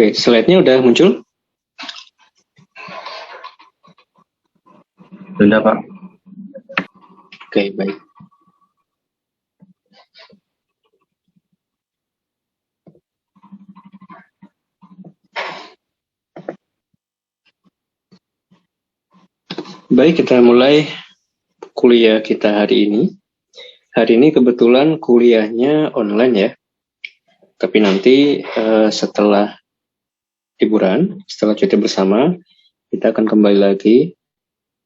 Oke, slide-nya udah muncul? Sudah, Pak. Oke, baik. Baik, kita mulai kuliah kita hari ini. Hari ini kebetulan kuliahnya online ya. Tapi nanti setelah liburan, setelah cuti bersama, kita akan kembali lagi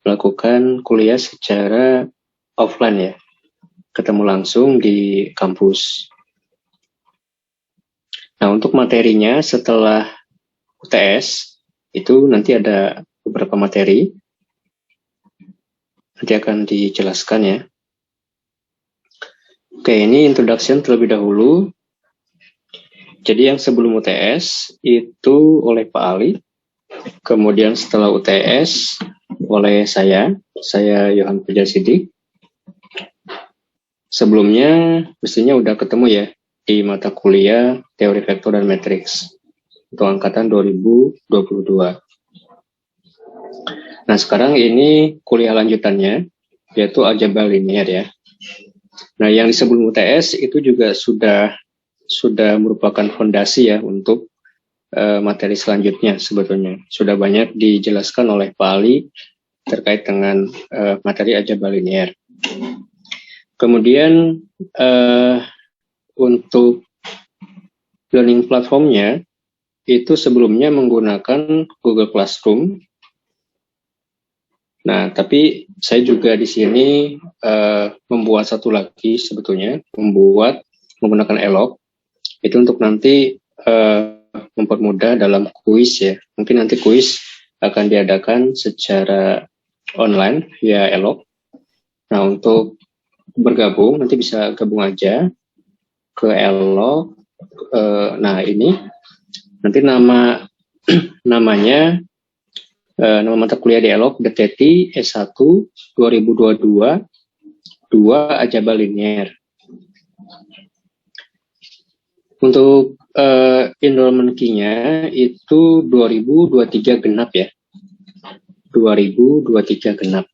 melakukan kuliah secara offline ya. Ketemu langsung di kampus. Nah, untuk materinya setelah UTS, itu nanti ada beberapa materi. Nanti akan dijelaskan ya. Oke, ini introduction terlebih dahulu. Jadi yang sebelum UTS itu oleh Pak Ali, kemudian setelah UTS oleh saya Yohan Puja Sidik. Sebelumnya mestinya udah ketemu ya di mata kuliah Teori Vektor dan Matriks untuk angkatan 2022. Nah, sekarang ini kuliah lanjutannya, yaitu algebra linear ya. Nah, yang di sebelum UTS itu juga sudah merupakan fondasi ya untuk materi selanjutnya sebetulnya. Sudah banyak dijelaskan oleh Pak Ali terkait dengan materi algebra linear. Kemudian untuk learning platformnya itu sebelumnya menggunakan Google Classroom. Nah, tapi saya juga di sini membuat satu lagi sebetulnya, menggunakan Elok. Itu untuk nanti mempermudah dalam kuis ya. Mungkin nanti kuis akan diadakan secara online via Elok. Nah, untuk bergabung nanti bisa gabung aja ke Elok. Nah, ini nanti namanya nama mata kuliah di Elok DTT S1 2022 2 algebra linear. Untuk enrollment key-nya itu 2023 genap ya. 2023 genap.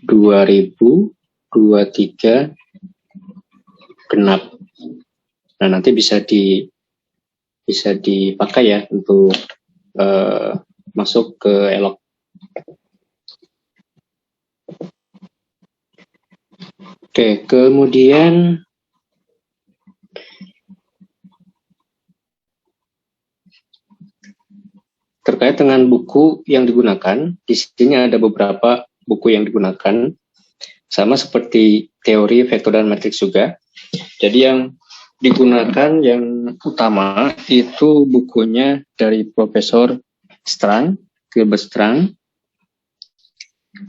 2023 genap. Nah, nanti bisa dipakai ya untuk masuk ke Elok. Oke, kemudian terkait dengan buku yang digunakan, di sini ada beberapa buku yang digunakan, sama seperti teori vektor dan matriks juga. Jadi yang digunakan yang utama itu bukunya dari Profesor Gilbert Strang,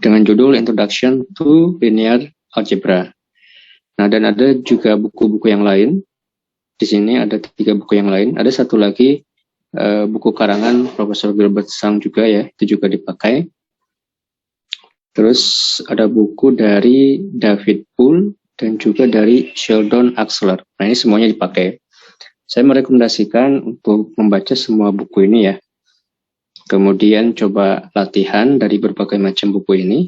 dengan judul Introduction to Linear Algebra. Nah, dan ada juga buku-buku yang lain. Di sini ada 3 buku yang lain. Ada satu lagi buku karangan Profesor Gilbert Strang juga ya, itu juga dipakai. Terus ada buku dari David Poole dan juga dari Sheldon Axler. Nah, ini semuanya dipakai. Saya merekomendasikan untuk membaca semua buku ini ya. Kemudian coba latihan dari berbagai macam buku ini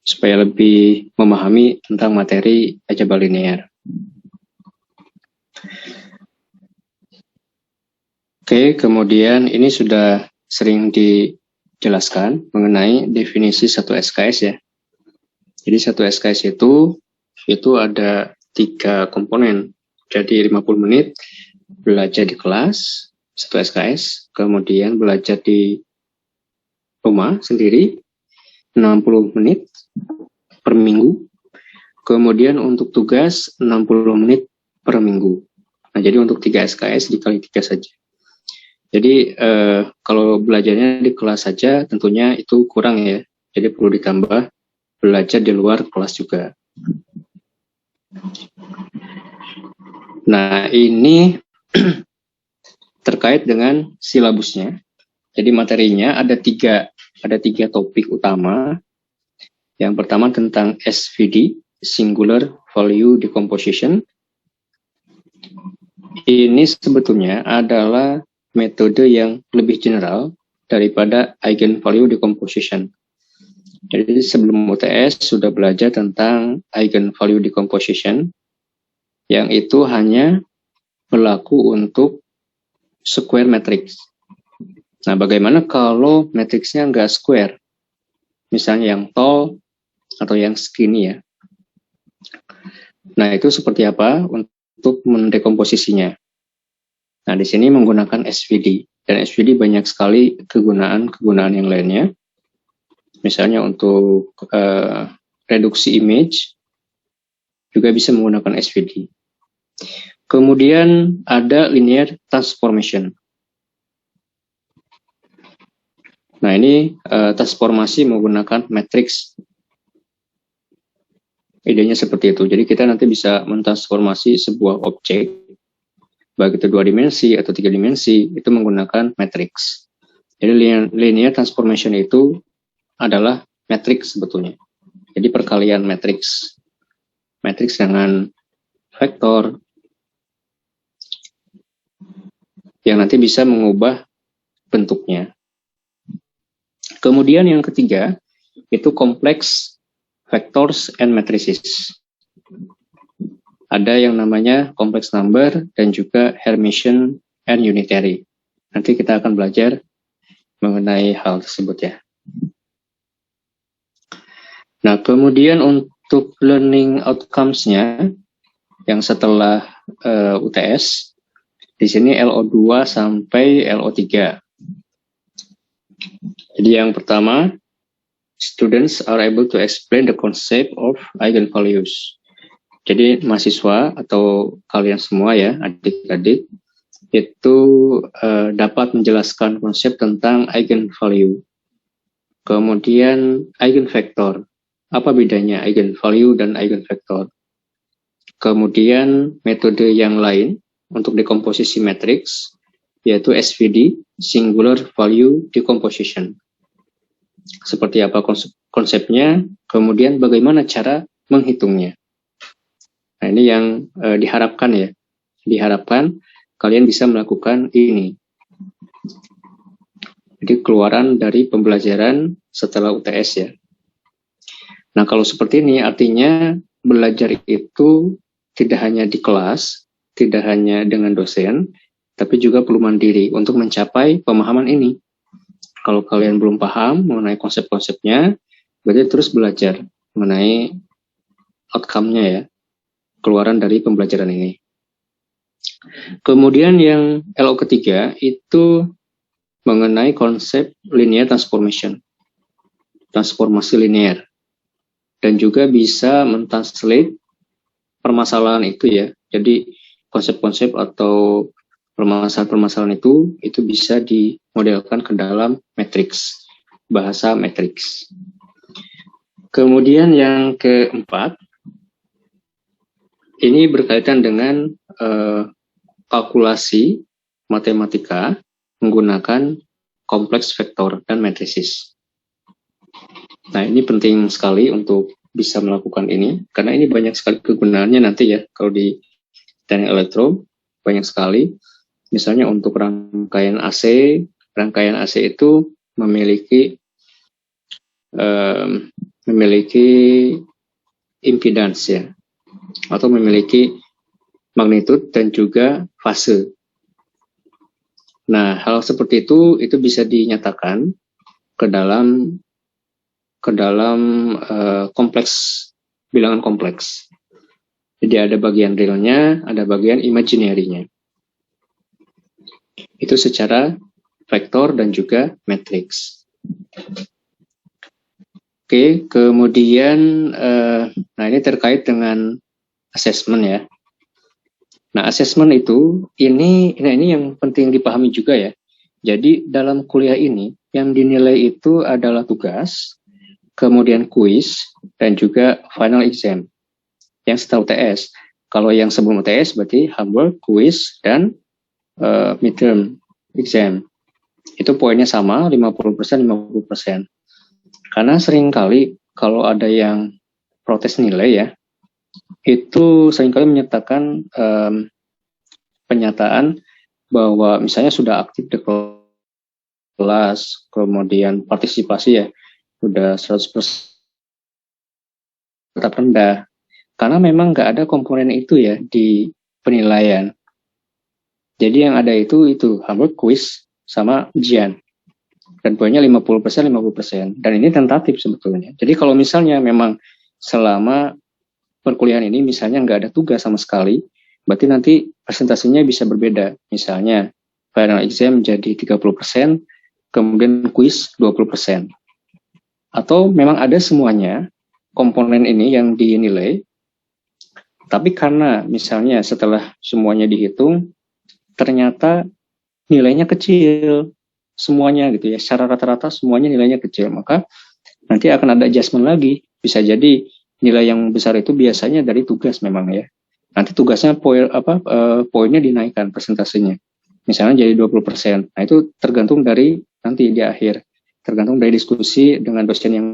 supaya lebih memahami tentang materi algebra linear. Oke, kemudian ini sudah sering dijelaskan mengenai definisi satu SKS ya. Jadi satu SKS itu ada 3 komponen. Jadi 50 menit belajar di kelas, satu SKS, kemudian belajar di rumah sendiri, 60 menit per minggu, kemudian untuk tugas 60 menit per minggu. Nah, jadi untuk 3 SKS dikali 3 saja. Jadi kalau belajarnya di kelas saja tentunya itu kurang ya. Jadi perlu ditambah belajar di luar kelas juga. Nah, ini terkait dengan silabusnya. Jadi materinya ada tiga topik utama. Yang pertama tentang SVD, Singular Value Decomposition. Ini sebetulnya adalah metode yang lebih general daripada eigenvalue decomposition. Jadi sebelum UTS sudah belajar tentang eigenvalue decomposition, yang itu hanya berlaku untuk square matrix. Nah, bagaimana kalau matriksnya nggak square? Misalnya yang tall atau yang skinny ya. Nah, itu seperti apa untuk mendekomposisinya? Nah, di sini menggunakan SVD. Dan SVD banyak sekali kegunaan yang lainnya. Misalnya untuk reduksi image, juga bisa menggunakan SVD. Kemudian ada linear transformation. Nah, ini transformasi menggunakan matriks. Idenya seperti itu. Jadi kita nanti bisa mentransformasi sebuah objek, baik itu 2 dimensi atau 3 dimensi, itu menggunakan matriks. Jadi linear transformation itu adalah matriks sebetulnya. Jadi perkalian matriks. Matriks dengan vektor yang nanti bisa mengubah bentuknya. Kemudian yang ketiga, itu complex vectors and matrices. Ada yang namanya complex number dan juga Hermitian and unitary. Nanti kita akan belajar mengenai hal tersebut ya. Nah, kemudian untuk learning outcomes-nya yang setelah UTS, di sini LO2 sampai LO3. Jadi yang pertama, students are able to explain the concept of eigenvalues. Jadi mahasiswa atau kalian semua ya, adik-adik, itu dapat menjelaskan konsep tentang eigenvalue. Kemudian eigenvektor. Apa bedanya eigenvalue dan eigenvektor? Kemudian metode yang lain untuk dekomposisi matriks, yaitu SVD, Singular Value Decomposition. Seperti apa konsepnya, kemudian bagaimana cara menghitungnya. Nah, ini yang diharapkan ya. Diharapkan kalian bisa melakukan ini. Jadi keluaran dari pembelajaran setelah UTS ya. Nah, kalau seperti ini artinya belajar itu tidak hanya di kelas, tidak hanya dengan dosen, tapi juga perlu mandiri untuk mencapai pemahaman ini. Kalau kalian belum paham mengenai konsep-konsepnya, berarti terus belajar mengenai outcome-nya ya, keluaran dari pembelajaran ini. Kemudian yang LO ketiga itu mengenai konsep linear transformation, transformasi linear, dan juga bisa mentranslate permasalahan itu ya. Jadi konsep-konsep atau permasalahan-permasalahan itu bisa dimodelkan ke dalam matriks, bahasa matriks. Kemudian yang keempat, ini berkaitan dengan kalkulasi matematika menggunakan kompleks vektor dan matrisis. Nah, ini penting sekali untuk bisa melakukan ini, karena ini banyak sekali kegunaannya nanti ya, kalau di teknik elektro, banyak sekali. Misalnya untuk rangkaian AC itu memiliki impedance ya, atau memiliki magnitude dan juga fase. Nah, hal seperti itu bisa dinyatakan ke dalam kompleks, bilangan kompleks. Jadi ada bagian realnya, ada bagian imaginary-nya. Itu secara vektor dan juga matriks. Oke, kemudian nah ini terkait dengan assessment ya. Nah, assessment itu ini yang penting dipahami juga ya. Jadi dalam kuliah ini yang dinilai itu adalah tugas, kemudian kuis, dan juga final exam. Yang setelah UTS. Kalau yang sebelum UTS berarti homework, kuis, dan midterm exam. Itu poinnya sama, 50%, 50%. Karena seringkali kalau ada yang protes nilai ya, itu seringkali menyatakan penyataan bahwa misalnya sudah aktif di kelas, kemudian partisipasi ya, sudah 100% tetap rendah. Karena memang nggak ada komponen itu ya di penilaian. Jadi yang ada itu homework, quiz, sama ujian. Dan poinnya 50%, 50%. Dan ini tentatif sebetulnya. Jadi kalau misalnya memang selama perkuliahan ini misalnya nggak ada tugas sama sekali, berarti nanti presentasinya bisa berbeda. Misalnya final exam jadi 30%, kemudian quiz 20%. Atau memang ada semuanya komponen ini yang dinilai, tapi karena misalnya setelah semuanya dihitung, ternyata nilainya kecil, semuanya gitu ya, secara rata-rata semuanya nilainya kecil, maka nanti akan ada adjustment lagi. Bisa jadi nilai yang besar itu biasanya dari tugas memang ya. Nanti tugasnya poinnya dinaikkan presentasinya. Misalnya jadi 20%. Nah itu tergantung dari nanti di akhir. Tergantung dari diskusi dengan dosen yang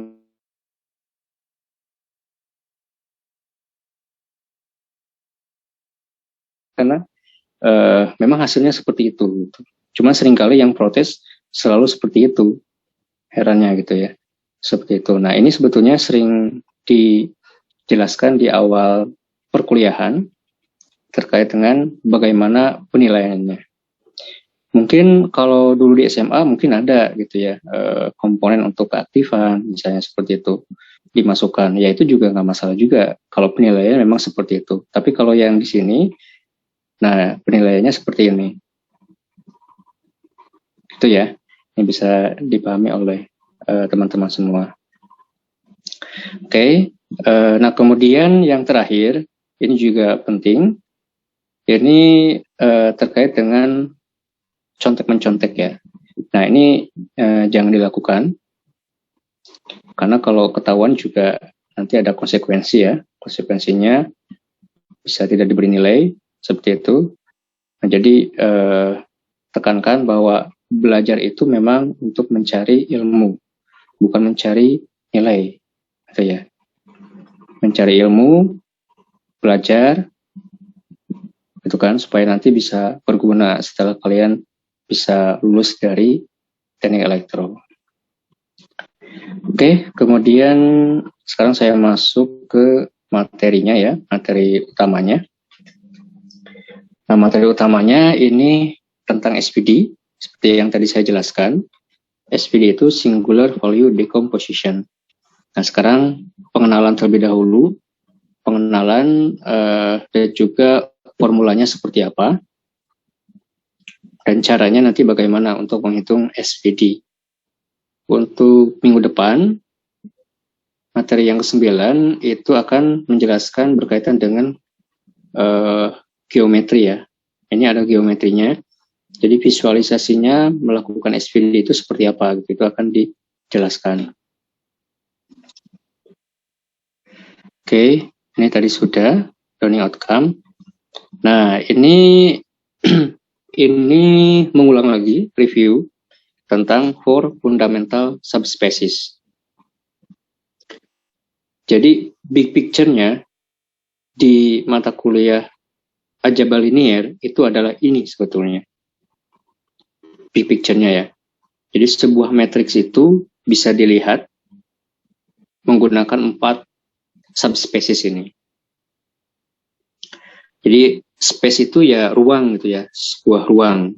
karena memang hasilnya seperti itu. Gitu. Cuma seringkali yang protes selalu seperti itu. Herannya gitu ya. Seperti itu. Nah ini sebetulnya sering dijelaskan di awal perkuliahan terkait dengan bagaimana penilaiannya. Mungkin kalau dulu di SMA mungkin ada gitu ya komponen untuk keaktifan misalnya seperti itu dimasukkan, ya itu juga nggak masalah juga kalau penilaiannya memang seperti itu. Tapi kalau yang di sini, nah penilaiannya seperti ini, itu ya yang bisa dipahami oleh teman-teman semua. Oke. Nah kemudian yang terakhir ini juga penting, ini terkait dengan contek-mencontek ya. Nah ini jangan dilakukan, karena kalau ketahuan juga nanti ada konsekuensi ya. Konsekuensinya bisa tidak diberi nilai, seperti itu. Nah, jadi tekankan bahwa belajar itu memang untuk mencari ilmu, bukan mencari nilai. Gitu ya. Mencari ilmu, belajar, itu kan supaya nanti bisa berguna setelah kalian bisa lulus dari teknik elektro. Oke, kemudian sekarang saya masuk ke materinya ya, materi utamanya. Nah, materi utamanya ini tentang SPD, seperti yang tadi saya jelaskan. SPD itu Singular Value Decomposition. Nah, sekarang pengenalan terlebih dahulu, pengenalan dan juga formulanya seperti apa, dan caranya nanti bagaimana untuk menghitung SPD. Untuk minggu depan, materi yang ke-9 itu akan menjelaskan berkaitan dengan geometri ya. Ini ada geometrinya. Jadi visualisasinya melakukan SPD itu seperti apa, gitu, itu akan dijelaskan. Oke, ini tadi sudah learning outcome. Nah, ini ini mengulang lagi review tentang 4 fundamental subspecies. Jadi big picture-nya di mata kuliah algebra linear itu adalah ini sebetulnya. Big picture-nya ya. Jadi sebuah matriks itu bisa dilihat menggunakan 4 subspecies ini. Jadi space itu ya ruang gitu ya, sebuah ruang.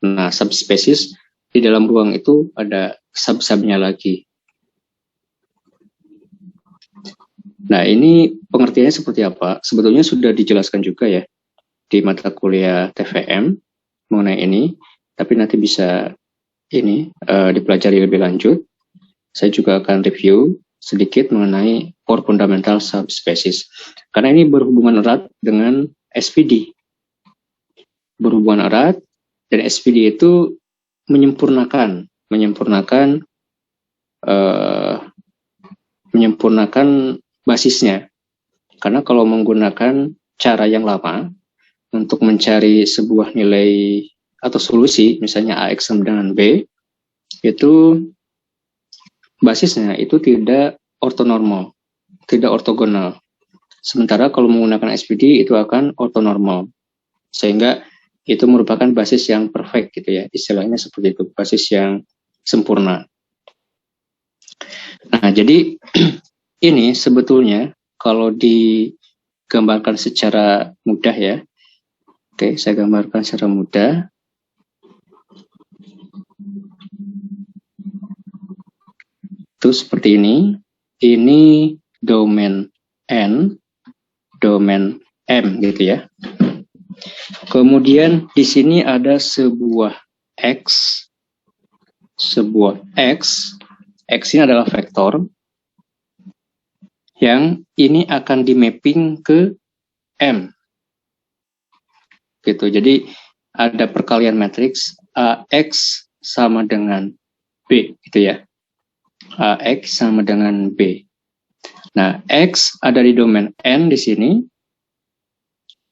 Nah, subspecies di dalam ruang itu ada sub-subnya lagi. Nah, ini pengertiannya seperti apa? Sebetulnya sudah dijelaskan juga ya di mata kuliah TVM mengenai ini, tapi nanti bisa ini dipelajari lebih lanjut. Saya juga akan review sedikit mengenai 4 fundamental subspecies. Karena ini berhubungan erat dengan SPD. Berhubungan erat, dan SPD itu menyempurnakan basisnya. Karena kalau menggunakan cara yang lama untuk mencari sebuah nilai atau solusi, misalnya AX sama dengan B, itu basisnya itu tidak ortonormal, tidak ortogonal. Sementara kalau menggunakan SPD itu akan ortonormal. Sehingga itu merupakan basis yang perfect gitu ya, istilahnya seperti itu, basis yang sempurna. Nah, jadi ini sebetulnya kalau digambarkan secara mudah ya, oke, saya gambarkan secara mudah. Itu seperti ini domain N, domain M gitu ya. Kemudian di sini ada sebuah X, X ini adalah vektor yang ini akan di mapping ke M gitu. Jadi ada perkalian matriks AX sama dengan B gitu ya. AX sama dengan B. Nah, X ada di domain N di sini,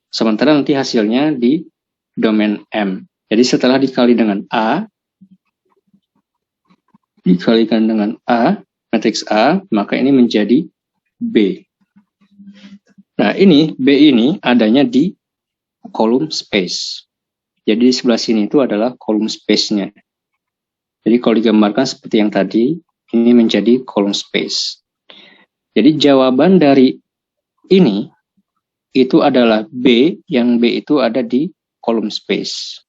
sementara nanti hasilnya di domain M. Jadi setelah dikali dengan A, dikalikan dengan A, matriks A, maka ini menjadi B. Nah, ini B ini adanya di kolom space. Jadi di sebelah sini itu adalah kolom space-nya. Jadi kalau digambarkan seperti yang tadi, ini menjadi kolom space. Jadi jawaban dari ini itu adalah B, yang B itu ada di kolom space.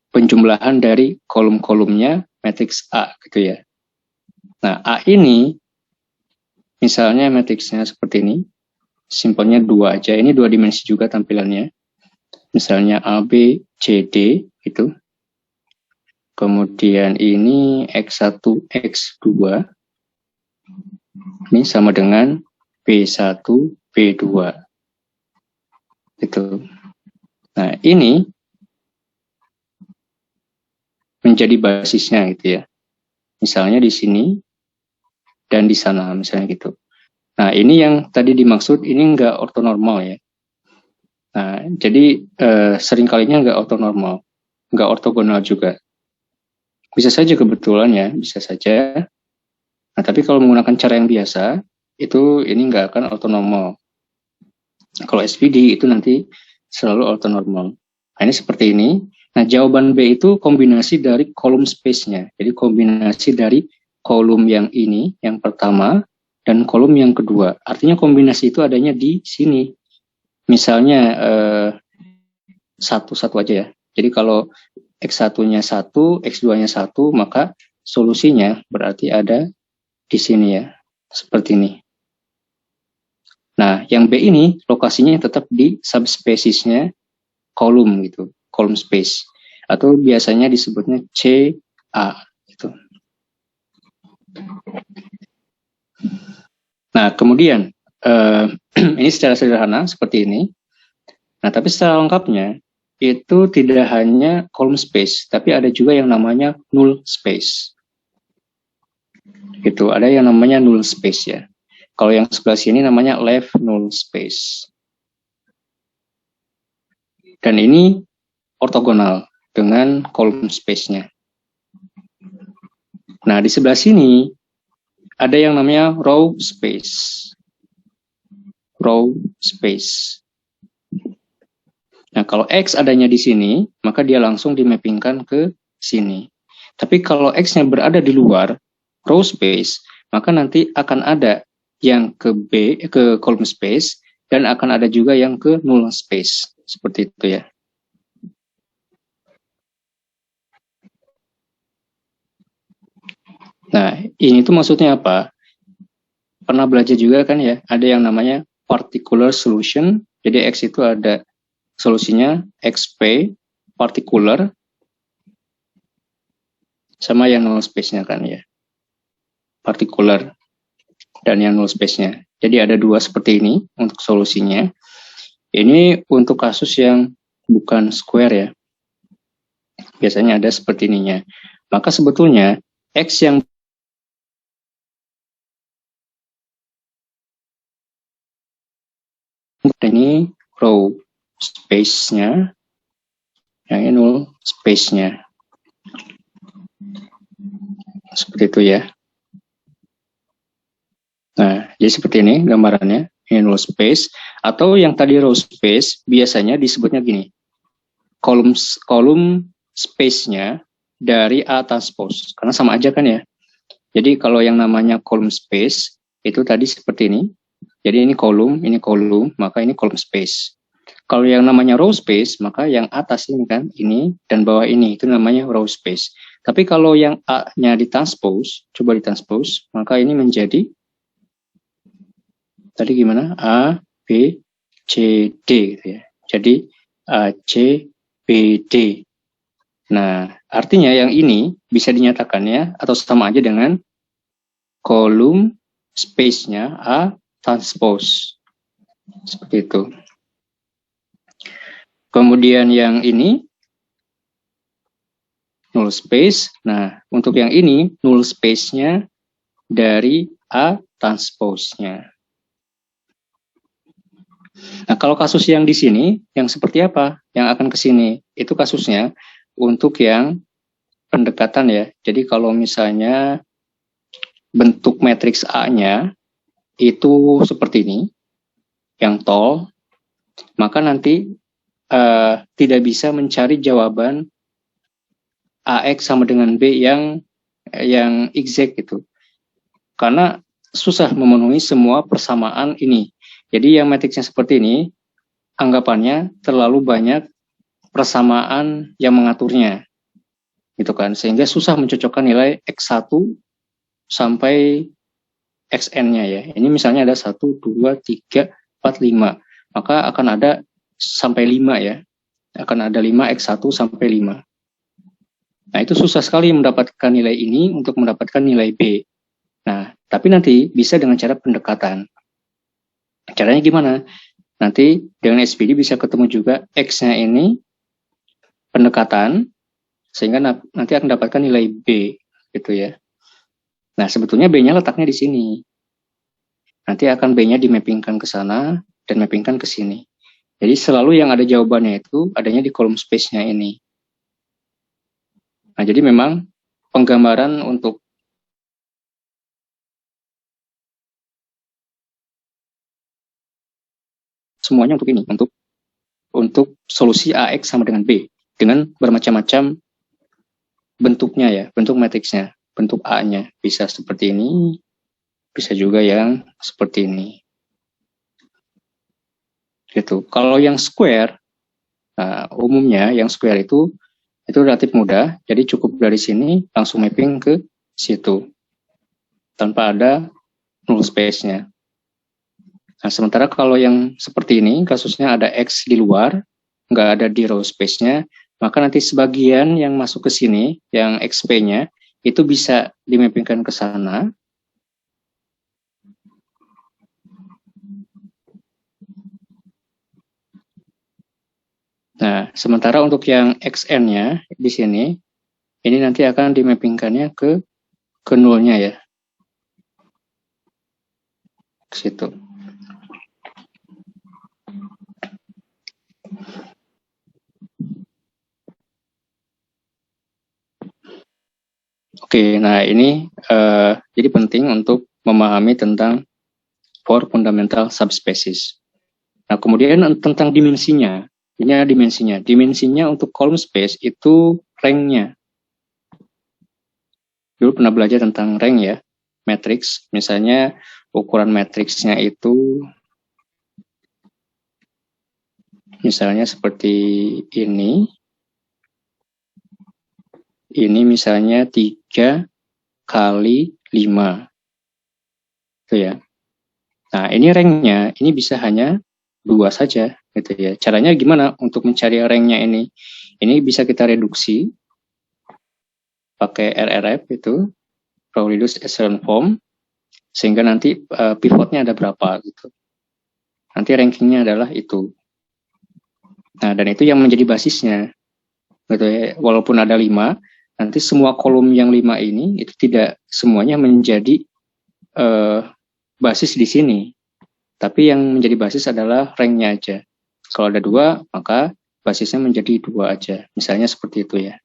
Penjumlahan dari kolom-kolomnya matriks A gitu ya. Nah, A ini misalnya matriksnya seperti ini, simpelnya 2 aja. Ini 2 dimensi juga tampilannya. Misalnya A, B, C, D gitu. Kemudian ini X1, X2. Ini sama dengan B1, B2. Gitu. Nah, ini menjadi basisnya gitu ya. Misalnya di sini dan di sana misalnya gitu. Nah, ini yang tadi dimaksud ini enggak ortonormal ya. Nah, jadi seringkalinya enggak ortonormal, enggak ortogonal juga. Bisa saja kebetulan ya, bisa saja. Nah, tapi kalau menggunakan cara yang biasa, itu ini nggak akan ortonormal. Kalau SPD itu nanti selalu ortonormal. Nah, ini seperti ini. Nah, jawaban B itu kombinasi dari kolom space-nya. Jadi kombinasi dari kolom yang ini, yang pertama, dan kolom yang kedua. Artinya kombinasi itu adanya di sini. Misalnya satu aja ya. Jadi kalau X1-nya 1, X2-nya 1, maka solusinya berarti ada di sini ya, seperti ini. Nah, yang B ini lokasinya tetap di subspesiesnya kolom gitu, kolom space, atau biasanya disebutnya CA gitu. Nah, kemudian ini secara sederhana seperti ini. Nah, tapi secara lengkapnya itu tidak hanya kolom space, tapi ada juga yang namanya null space. Gitu, ada yang namanya null space ya. Kalau yang sebelah sini namanya left null space. Dan ini ortogonal dengan kolom space-nya. Nah, di sebelah sini ada yang namanya row space. Row space. Nah, kalau X adanya di sini, maka dia langsung dimappingkan ke sini. Tapi kalau X-nya berada di luar row space, maka nanti akan ada yang ke B, ke column space, dan akan ada juga yang ke null space. Seperti itu ya. Nah, ini tuh maksudnya apa? Pernah belajar juga kan ya, ada yang namanya particular solution. Jadi X itu ada solusinya XP, particular, sama yang null space-nya kan ya. Particular dan yang null space-nya. Jadi ada 2 seperti ini untuk solusinya. Ini untuk kasus yang bukan square ya. Biasanya ada seperti ininya. Maka sebetulnya X yang ini row space-nya, yang ini null space-nya. Seperti itu ya. Nah, jadi seperti ini gambarannya. ini null space, atau yang tadi row space biasanya disebutnya gini, kolom space-nya dari A transpose, karena sama aja kan ya. Jadi kalau yang namanya column space itu tadi seperti ini. Jadi ini kolom, maka ini column space. Kalau yang namanya row space, maka yang atas ini kan, ini dan bawah ini, itu namanya row space. Tapi kalau yang A-nya ditranspose, coba ditranspose, maka ini menjadi, tadi gimana? A, B, C, D gitu ya. Jadi A, C, B, D. Nah, artinya yang ini bisa dinyatakan ya, atau sama aja dengan kolom space-nya A transpose. Seperti itu. Kemudian yang ini null space. Nah, untuk yang ini null space-nya dari A transpose-nya. Nah, kalau kasus yang di sini, yang seperti apa? Yang akan ke sini, itu kasusnya untuk yang pendekatan ya. Jadi kalau misalnya bentuk matriks A-nya itu seperti ini, yang tall, maka nanti tidak bisa mencari jawaban AX sama dengan B yang exact gitu. Karena susah memenuhi semua persamaan ini. Jadi yang matriksnya seperti ini, anggapannya terlalu banyak persamaan yang mengaturnya. Gitu kan. Sehingga susah mencocokkan nilai X1 sampai XN-nya ya. Ini misalnya ada 1, 2, 3, 4, 5. Maka akan ada sampai 5 ya. Akan ada 5 X1 sampai 5. Nah, itu susah sekali mendapatkan nilai ini untuk mendapatkan nilai B. Nah, tapi nanti bisa dengan cara pendekatan. Caranya gimana? Nanti dengan SPD bisa ketemu juga X-nya ini pendekatan, sehingga nanti akan dapatkan nilai B, gitu ya. Nah, sebetulnya B-nya letaknya di sini. Nanti akan B-nya dimappingkan ke sana dan mappingkan ke sini. Jadi selalu yang ada jawabannya itu adanya di kolom space-nya ini. Nah, jadi memang penggambaran untuk semuanya untuk ini, untuk solusi AX sama dengan B dengan bermacam-macam bentuknya ya, bentuk matriksnya, bentuk A-nya bisa seperti ini, bisa juga yang seperti ini. Gitu. Kalau yang square, nah, umumnya yang square itu relatif mudah, jadi cukup dari sini langsung mapping ke situ tanpa ada null space-nya. Nah, sementara kalau yang seperti ini, kasusnya ada X di luar, nggak ada di row space-nya, maka nanti sebagian yang masuk ke sini, yang XP-nya, itu bisa dimappingkan ke sana. Nah, sementara untuk yang XN-nya di sini, ini nanti akan dimappingkannya ke nolnya ya. Ke situ. Oke, nah ini jadi penting untuk memahami tentang four fundamental subspecies. Nah, kemudian tentang dimensinya. Ini dimensinya. Dimensinya untuk column space itu rank-nya. Dulu pernah belajar tentang rank ya, matrix. Misalnya ukuran matriksnya itu misalnya seperti ini. Ini misalnya 3 kali 5. Itu ya. Nah, ini rank-nya, ini bisa hanya 2 saja gitu ya. Caranya gimana untuk mencari rank-nya ini? Ini bisa kita reduksi pakai RRF itu, row reduced echelon form, sehingga nanti pivotnya ada berapa gitu. Nanti rankingnya adalah itu. Nah, dan itu yang menjadi basisnya. Gitu ya. Walaupun ada 5, nanti semua kolom yang 5 ini itu tidak semuanya menjadi basis di sini. Tapi yang menjadi basis adalah rank-nya aja. Kalau ada 2, maka basisnya menjadi 2 aja. Misalnya seperti itu ya.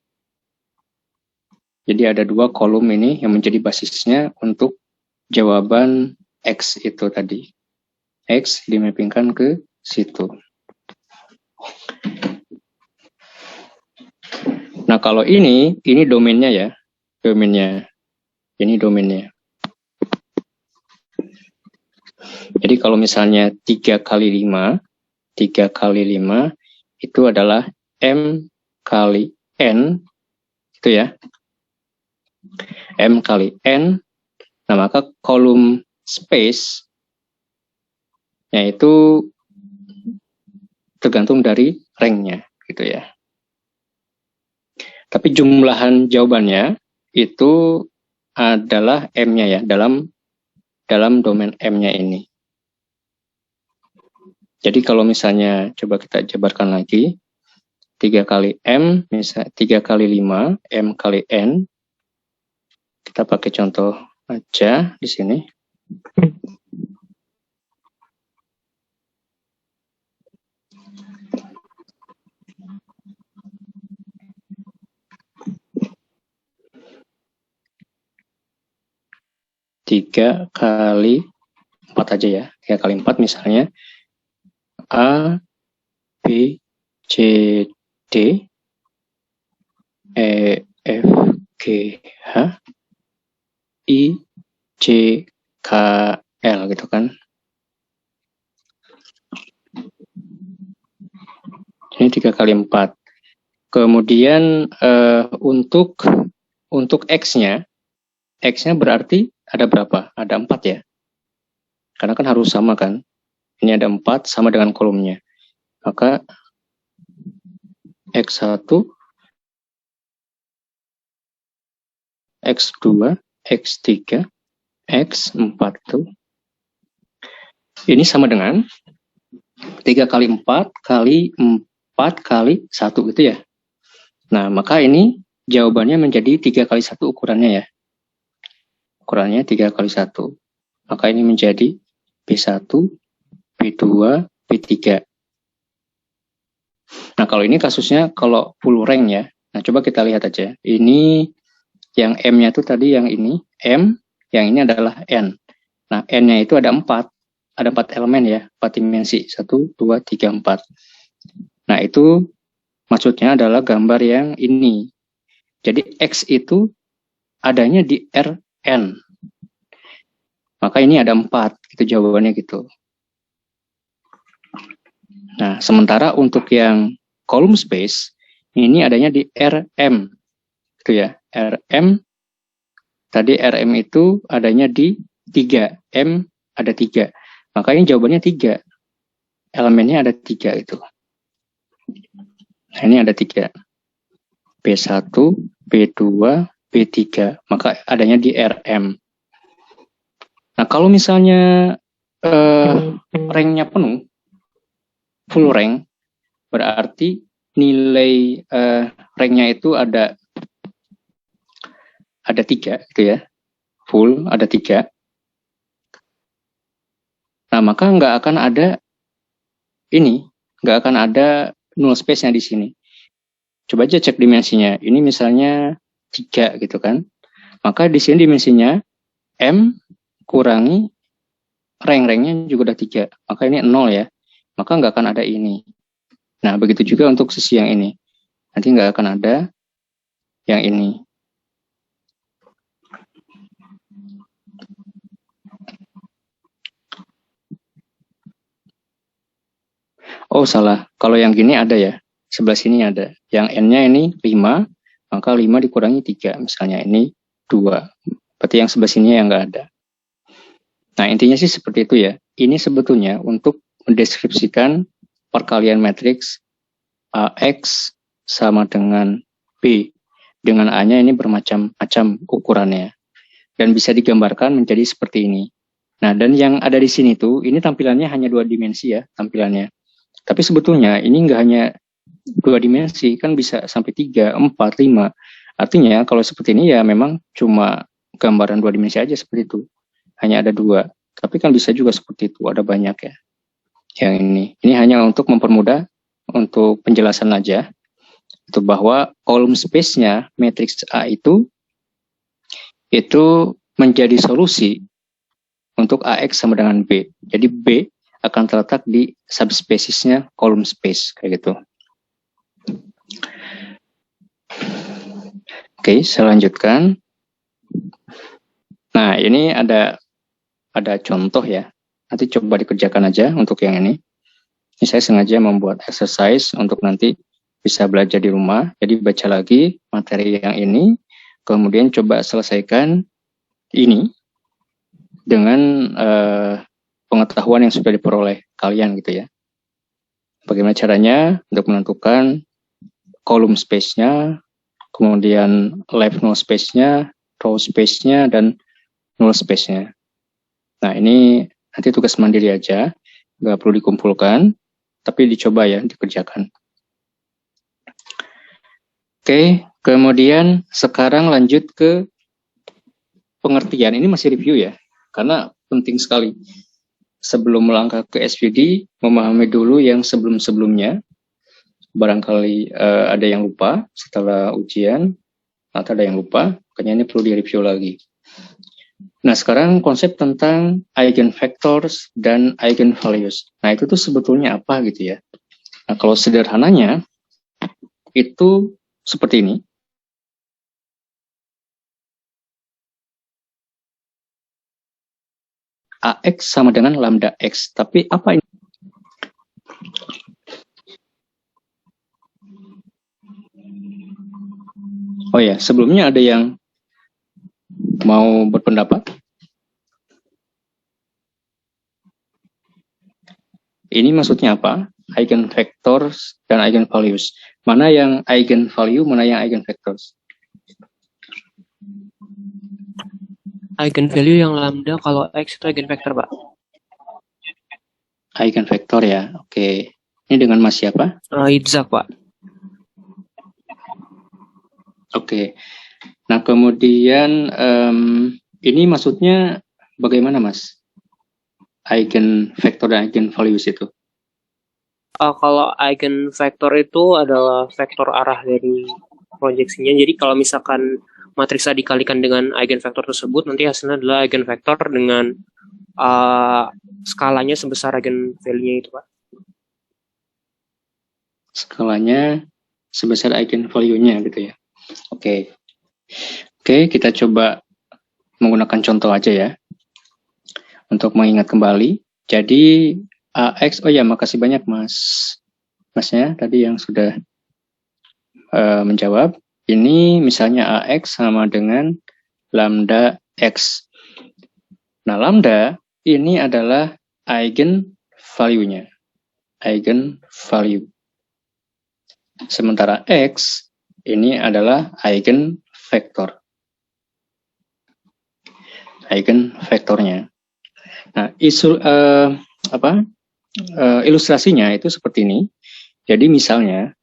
Jadi ada 2 kolom ini yang menjadi basisnya untuk jawaban X itu tadi. X dimappingkan ke situ. Nah, kalau ini domainnya ya. Ini domainnya. Jadi kalau misalnya 3 kali 5 itu adalah M kali N, itu ya. M kali N, nah maka kolom space yaitu tergantung dari ranknya, gitu ya. Tapi jumlahan jawabannya itu adalah M-nya ya, dalam domain M-nya ini. Jadi kalau misalnya coba kita jabarkan lagi, 3 kali M, misalnya 3 kali 5, M kali N. Kita pakai contoh aja di sini. Tiga kali 4 aja ya. 3 kali 4 misalnya A, B, C, D, E, F, G, H, I, J, K, L gitu kan. Ini 3 kali 4. Kemudian untuk X-nya berarti ada berapa? Ada 4 ya. Karena kan harus sama kan. Ini ada 4 sama dengan kolomnya. Maka X1, X2, X3, X4 tuh. Ini sama dengan 3 kali 4 kali 4 kali 1 gitu ya. Nah, maka ini jawabannya menjadi 3 kali 1 ukurannya ya. Ukurannya 3 kali 1. Maka ini menjadi B1, B2, B3. Nah, kalau ini kasusnya kalau full rank ya. Nah, coba kita lihat aja. Ini yang M-nya itu tadi yang ini, M, yang ini adalah N. Nah, N-nya itu ada 4. Ada 4 elemen ya, 4 dimensi. 1, 2, 3, 4. Nah, itu maksudnya adalah gambar yang ini. Jadi, X itu adanya di Rn. Maka ini ada 4. Itu jawabannya gitu. Nah, sementara untuk yang column space, ini adanya di Rm. Itu ya, Rm. Tadi Rm itu adanya di 3. M ada 3. Maka ini jawabannya 3. Elemennya ada 3 itu. Nah, ini ada 3. B1, B2, B3. Maka adanya di Rm. Nah, kalau misalnya ranknya penuh, full rank, berarti nilai ranknya itu ada 3 gitu ya. Full ada 3. Nah, maka nggak akan ada null space-nya di sini. Coba aja cek dimensinya. Ini misalnya 3 gitu kan. Maka di sini dimensinya M kurangi rank-ranknya juga udah 3. Maka ini 0 ya. Maka nggak akan ada ini. Nah, begitu juga untuk sisi yang ini. Nanti nggak akan ada yang ini. Oh, salah. Kalau yang gini ada ya. Sebelah sini ada. Yang N-nya ini 5, maka 5 dikurangi 3. Misalnya ini 2. Berarti yang sebelah sini yang nggak ada. Nah, intinya sih seperti itu ya. Ini sebetulnya untuk mendeskripsikan perkalian matriks AX sama dengan B. Dengan A-nya ini bermacam-macam ukurannya. Dan bisa digambarkan menjadi seperti ini. Nah, dan yang ada di sini tuh, ini tampilannya hanya 2 dimensi ya, tampilannya. Tapi sebetulnya ini nggak hanya 2 dimensi, kan bisa sampai 3, 4, 5. Artinya kalau seperti ini ya memang cuma gambaran 2 dimensi aja seperti itu. Hanya ada 2. Tapi kan bisa juga seperti itu, ada banyak ya. Yang ini. Ini hanya untuk mempermudah, untuk penjelasan aja. Itu bahwa column space-nya matriks A itu menjadi solusi untuk AX sama dengan B. Jadi B akan terletak di subspeciesnya column space kayak gitu. Oke, saya lanjutkan. Nah, ini ada contoh ya. Nanti coba dikerjakan aja untuk yang ini. Ini saya sengaja membuat exercise untuk nanti bisa belajar di rumah. Jadi baca lagi materi yang ini, kemudian coba selesaikan ini dengan pengetahuan yang sudah diperoleh kalian gitu ya. Bagaimana caranya untuk menentukan column space-nya, kemudian left null space-nya, row space-nya, dan null space-nya. Nah, ini nanti tugas mandiri aja, nggak perlu dikumpulkan, tapi dicoba ya, dikerjakan. Oke, kemudian sekarang lanjut ke pengertian. Ini masih review ya, karena penting sekali. Sebelum melangkah ke SVD, memahami dulu yang sebelum-sebelumnya. Barangkali ada yang lupa setelah ujian, atau ada yang lupa, makanya ini perlu direview lagi. Nah, sekarang konsep tentang eigenvectors dan eigenvalues. Nah, itu tuh sebetulnya apa gitu ya. Nah, kalau sederhananya, itu seperti ini. AX sama dengan lambda X. Tapi apa ini? Oh ya, sebelumnya ada yang mau berpendapat? Ini maksudnya apa? Eigenvectors dan eigenvalues. Mana yang eigenvalue, mana yang eigenvectors? Eigenvalue yang lambda, kalau X itu eigenvector, Pak. Eigenvector ya, oke. Ini dengan Mas siapa? Itzhak, Pak. Oke. Nah, kemudian ini maksudnya bagaimana, Mas? Eigenvector dan eigenvalues itu? Kalau eigenvector itu adalah vektor arah dari proyeksinya. Jadi kalau misalkan matriks A dikalikan dengan eigenvector tersebut, nanti hasilnya adalah eigenvector dengan skalanya sebesar eigenvalue-nya itu, Pak. Skalanya sebesar eigenvalue-nya gitu ya. Oke. Oke, kita coba menggunakan contoh aja ya. Untuk mengingat kembali. Jadi AX, oh ya makasih banyak Masnya tadi yang sudah menjawab. Ini misalnya AX sama dengan lambda X. Nah, lambda ini adalah eigenvalue-nya. Eigenvalue. Sementara X ini adalah eigenvector. Eigenvektornya. Nah, ilustrasinya itu seperti ini. Jadi misalnya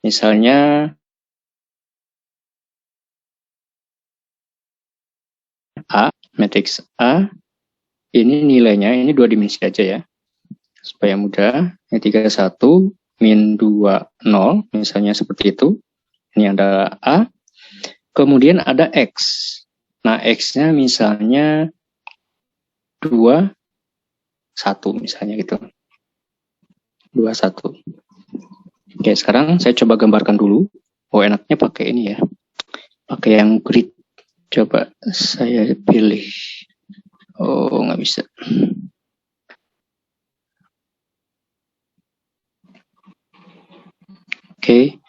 A, matriks A, ini nilainya, ini 2 dimensi aja ya, supaya mudah, ini 31, min 2, 0, misalnya seperti itu, ini adalah A, kemudian ada X, nah X-nya misalnya 2, 1 misalnya gitu, 2, 1. Oke, sekarang saya coba gambarkan dulu, enaknya pakai ini ya, pakai yang grid. Coba saya pilih. Oh, nggak bisa. Oke.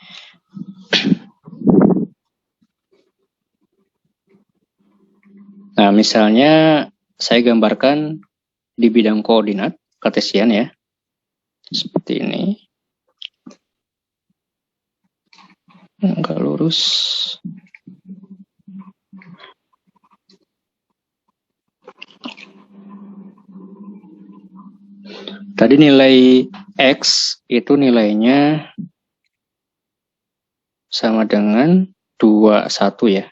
Nah, misalnya saya gambarkan di bidang koordinat kartesian ya. Seperti ini. Nggak lurus. Tadi nilai X itu nilainya sama dengan 21 ya.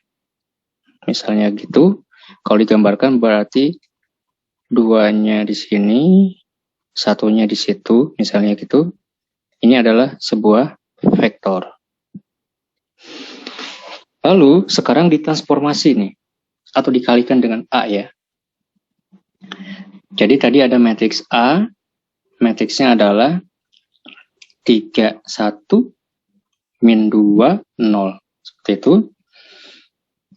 Misalnya gitu. Kalau digambarkan berarti 2-nya di sini, 1-nya di situ, misalnya gitu. Ini adalah sebuah vektor. Lalu sekarang ditransformasi nih, atau dikalikan dengan A ya. Jadi tadi ada matriks A, matriksnya adalah 3, 1, min 2, 0. Seperti itu.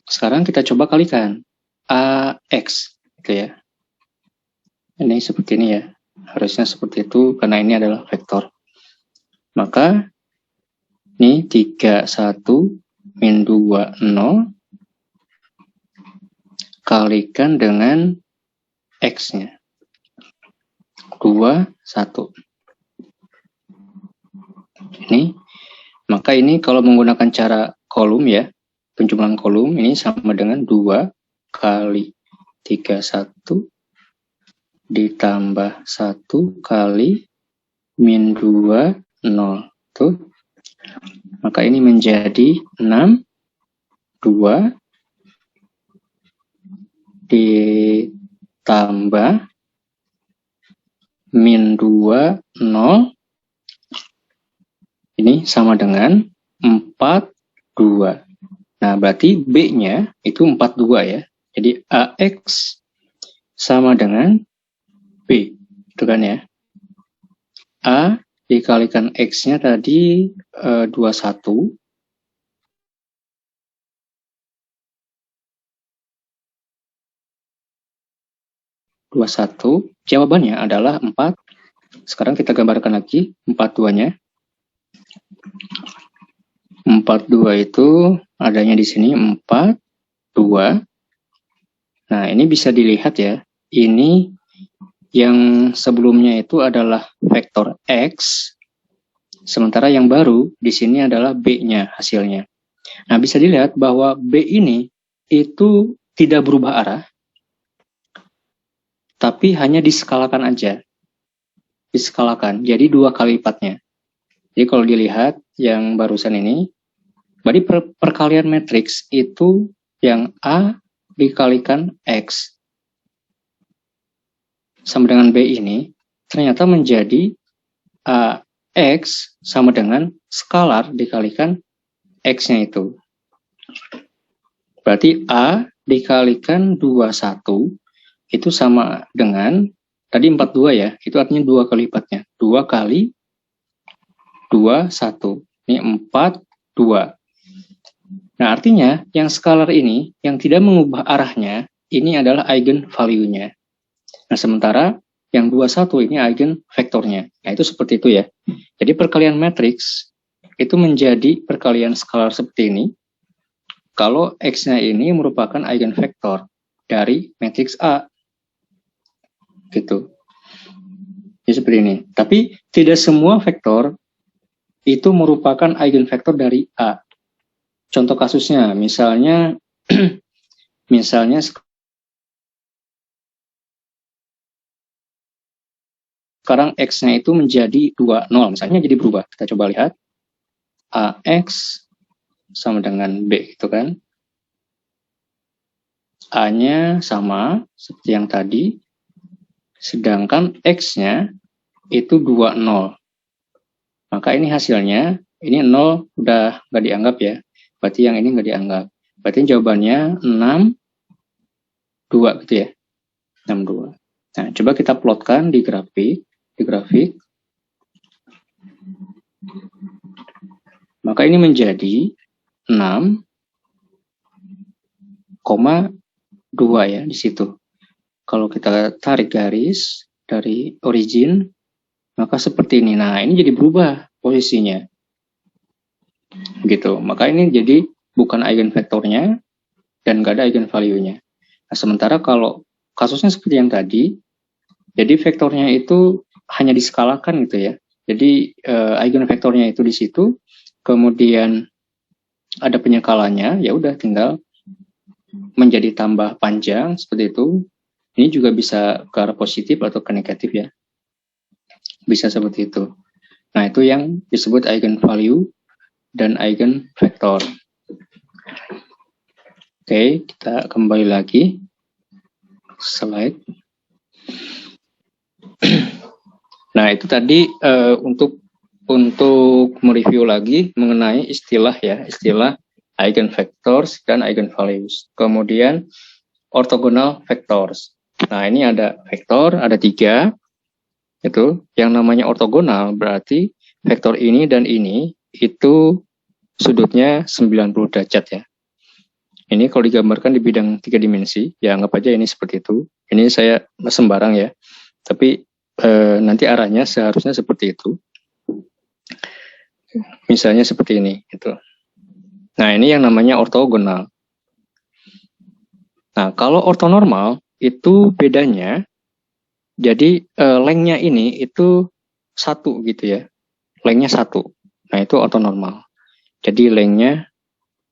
Sekarang kita coba kalikan. AX, gitu ya. Ini seperti ini ya. Harusnya seperti itu, karena ini adalah vektor. Maka, ini 3, 1, min 2, 0. Kalikan dengan X-nya. 2, 1. Ini, maka ini kalau menggunakan cara kolom ya, penjumlahan kolom, ini sama dengan 2 kali 3, 1 ditambah 1 kali min 2, 0. Tuh. Maka ini menjadi 6, 2 ditambah min 2, 0. Ini sama dengan 4, 2. Nah, berarti B-nya itu 42 ya. Jadi AX sama dengan B. Itu kan ya. A dikalikan X-nya tadi 21. Jawabannya adalah 4. Sekarang kita gambarkan lagi 42-nya. 42 itu adanya di sini 4, 2. Nah, ini bisa dilihat ya. Ini yang sebelumnya itu adalah vektor X, sementara yang baru di sini adalah B-nya hasilnya. Nah, bisa dilihat bahwa B ini itu tidak berubah arah, tapi hanya diskalakan aja. Diskalakan, jadi 2 kali lipatnya. Jadi kalau dilihat yang barusan ini, berarti perkalian matriks itu yang A dikalikan X sama dengan B ini ternyata menjadi X sama dengan skalar dikalikan X-nya itu. Berarti A dikalikan 21 itu sama dengan, tadi 42 ya, itu artinya 2 kali lipatnya. 2 kali 2, 1. Ini 4, 2. Nah, artinya yang skalar ini, yang tidak mengubah arahnya, ini adalah eigen value-nya. Nah, sementara yang 21 ini eigen vektornya. Nah, itu seperti itu ya. Jadi perkalian matriks itu menjadi perkalian skalar seperti ini. Kalau X-nya ini merupakan eigen vektor dari matriks A. Gitu. Jadi seperti ini. Tapi tidak semua vektor itu merupakan eigen vektor dari A. Contoh kasusnya, misalnya sekarang X-nya itu menjadi 2, 0. Misalnya jadi berubah. Kita coba lihat. AX sama dengan B, itu kan. A-nya sama, seperti yang tadi. Sedangkan X-nya itu 2, 0. Maka ini hasilnya, ini 0 udah nggak dianggap ya. Berarti yang ini nggak dianggap. Berarti jawabannya 6, 2 gitu ya. 6, 2. Nah, coba kita plotkan di grafik. Maka ini menjadi 6,2 ya di situ. Kalau kita tarik garis dari origin, maka seperti ini. Nah, ini jadi berubah posisinya. Gitu. Maka ini jadi bukan eigenvektornya dan nggak ada eigenvalue-nya. Nah, sementara kalau kasusnya seperti yang tadi, jadi vektornya itu hanya diskalakan gitu ya. Jadi eigenvektornya itu di situ, kemudian ada penyekalannya, ya udah tinggal menjadi tambah panjang seperti itu. Ini juga bisa ke arah positif atau ke negatif ya. Bisa seperti itu. Nah, itu yang disebut eigenvalue dan eigenvektor. Oke, kita kembali lagi. Slide. Nah, itu tadi untuk mereview lagi mengenai istilah eigenvectors dan eigenvalues. Kemudian orthogonal vectors. Nah, ini ada vektor, ada 3. Itu yang namanya ortogonal berarti vektor ini dan ini itu sudutnya 90 derajat ya. Ini kalau digambarkan di bidang 3 dimensi, ya anggap aja ini seperti itu. Ini saya sembarang ya. Tapi nanti arahnya seharusnya seperti itu. Misalnya seperti ini gitu. Nah, ini yang namanya ortogonal. Nah, kalau ortonormal itu bedanya jadi lengthnya ini itu 1 gitu ya. Lengthnya 1. Nah, itu ortonormal. Jadi lengthnya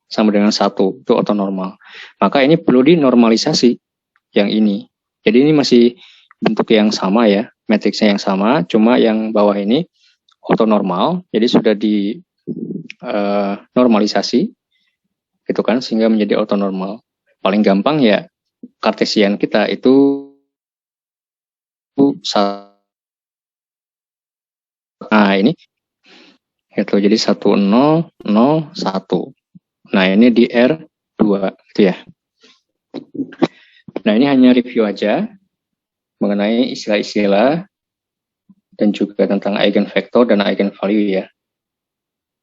sama dengan 1, itu ortonormal. Maka ini perlu dinormalisasi yang ini. Jadi ini masih bentuk yang sama ya, matriksnya yang sama, cuma yang bawah ini ortonormal, jadi sudah di normalisasi, gitu kan, sehingga menjadi ortonormal. Paling gampang ya Kartesian kita itu nah ini itu jadi 1 0 0 1. Nah, ini di R2 gitu ya. Nah, ini hanya review aja mengenai istilah-istilah dan juga tentang eigenvector dan eigenvalue ya.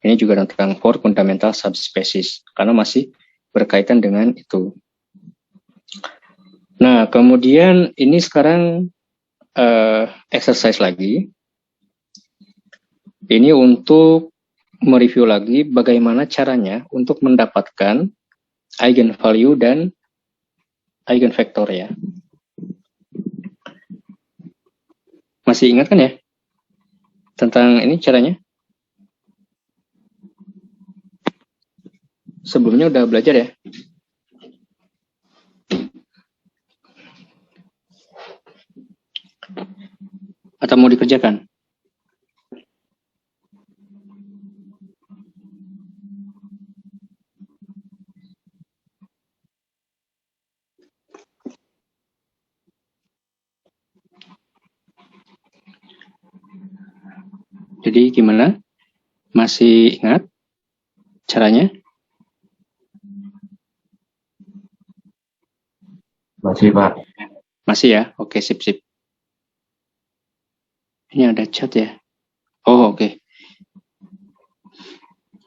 Ini juga tentang four fundamental subspecies karena masih berkaitan dengan itu. Nah, kemudian ini sekarang exercise lagi. Ini untuk mereview lagi bagaimana caranya untuk mendapatkan eigenvalue dan eigenvector ya. Masih ingat kan ya? Tentang ini caranya? Sebelumnya udah belajar ya? Atau mau dikerjakan? Jadi gimana? Masih ingat caranya? Masih, Pak. Masih ya? Oke, sip-sip. Ini ada chat ya? Oh, oke.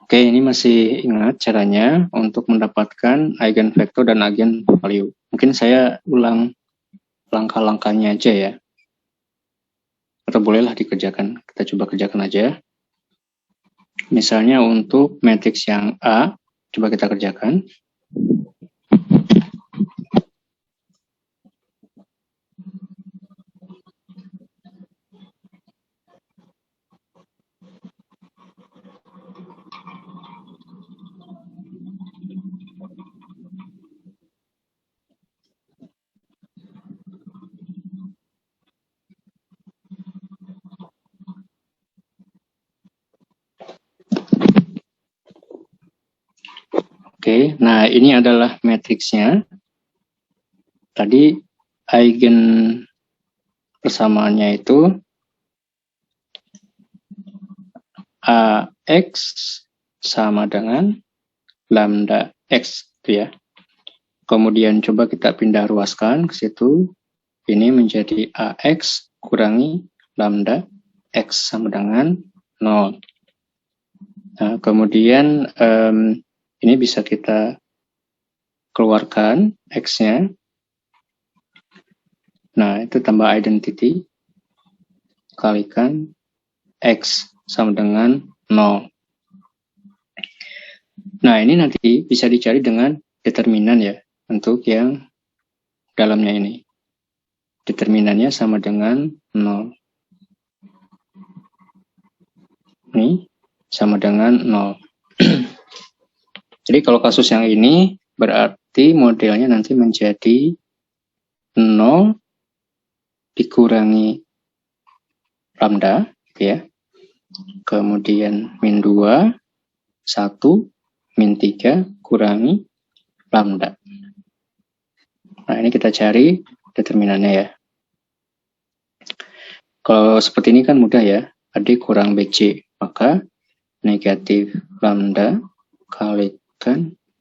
Oke, ini masih ingat caranya untuk mendapatkan eigenvector dan eigenvalue. Mungkin saya ulang langkah-langkahnya aja ya. Atau bolehlah dikerjakan. Kita coba kerjakan aja. Misalnya untuk matriks yang A, coba kita kerjakan. Oke, nah ini adalah matriksnya. Tadi eigen persamaannya itu AX sama dengan lambda X, gitu ya. Kemudian coba kita pindah ruaskan ke situ. Ini menjadi AX kurangi lambda X sama dengan 0. Nah, kemudian ini bisa kita keluarkan X-nya. Nah, itu tambah identity kalikan X sama dengan 0. Nah, ini nanti bisa dicari dengan determinan ya, untuk yang dalamnya ini. Determinannya sama dengan 0. Ini sama dengan 0. Jadi kalau kasus yang ini berarti modelnya nanti menjadi 0 dikurangi lambda, gitu ya. Kemudian min 2, 1, min 3 kurangi lambda. Nah, ini kita cari determinannya ya. Kalau seperti ini kan mudah ya, AD kurang BC, maka negatif lambda kalikan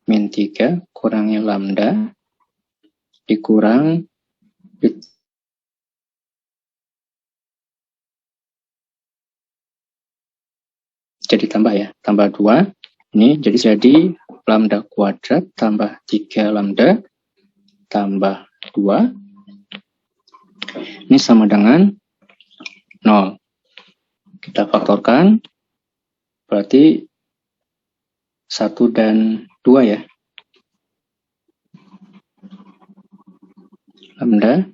min 3 kurangi lambda dikurang jadi tambah ya, tambah 2. Ini jadi lambda kuadrat tambah 3 lambda tambah 2. Ini sama dengan 0. Kita faktorkan, berarti 1 dan 2 ya. Lambda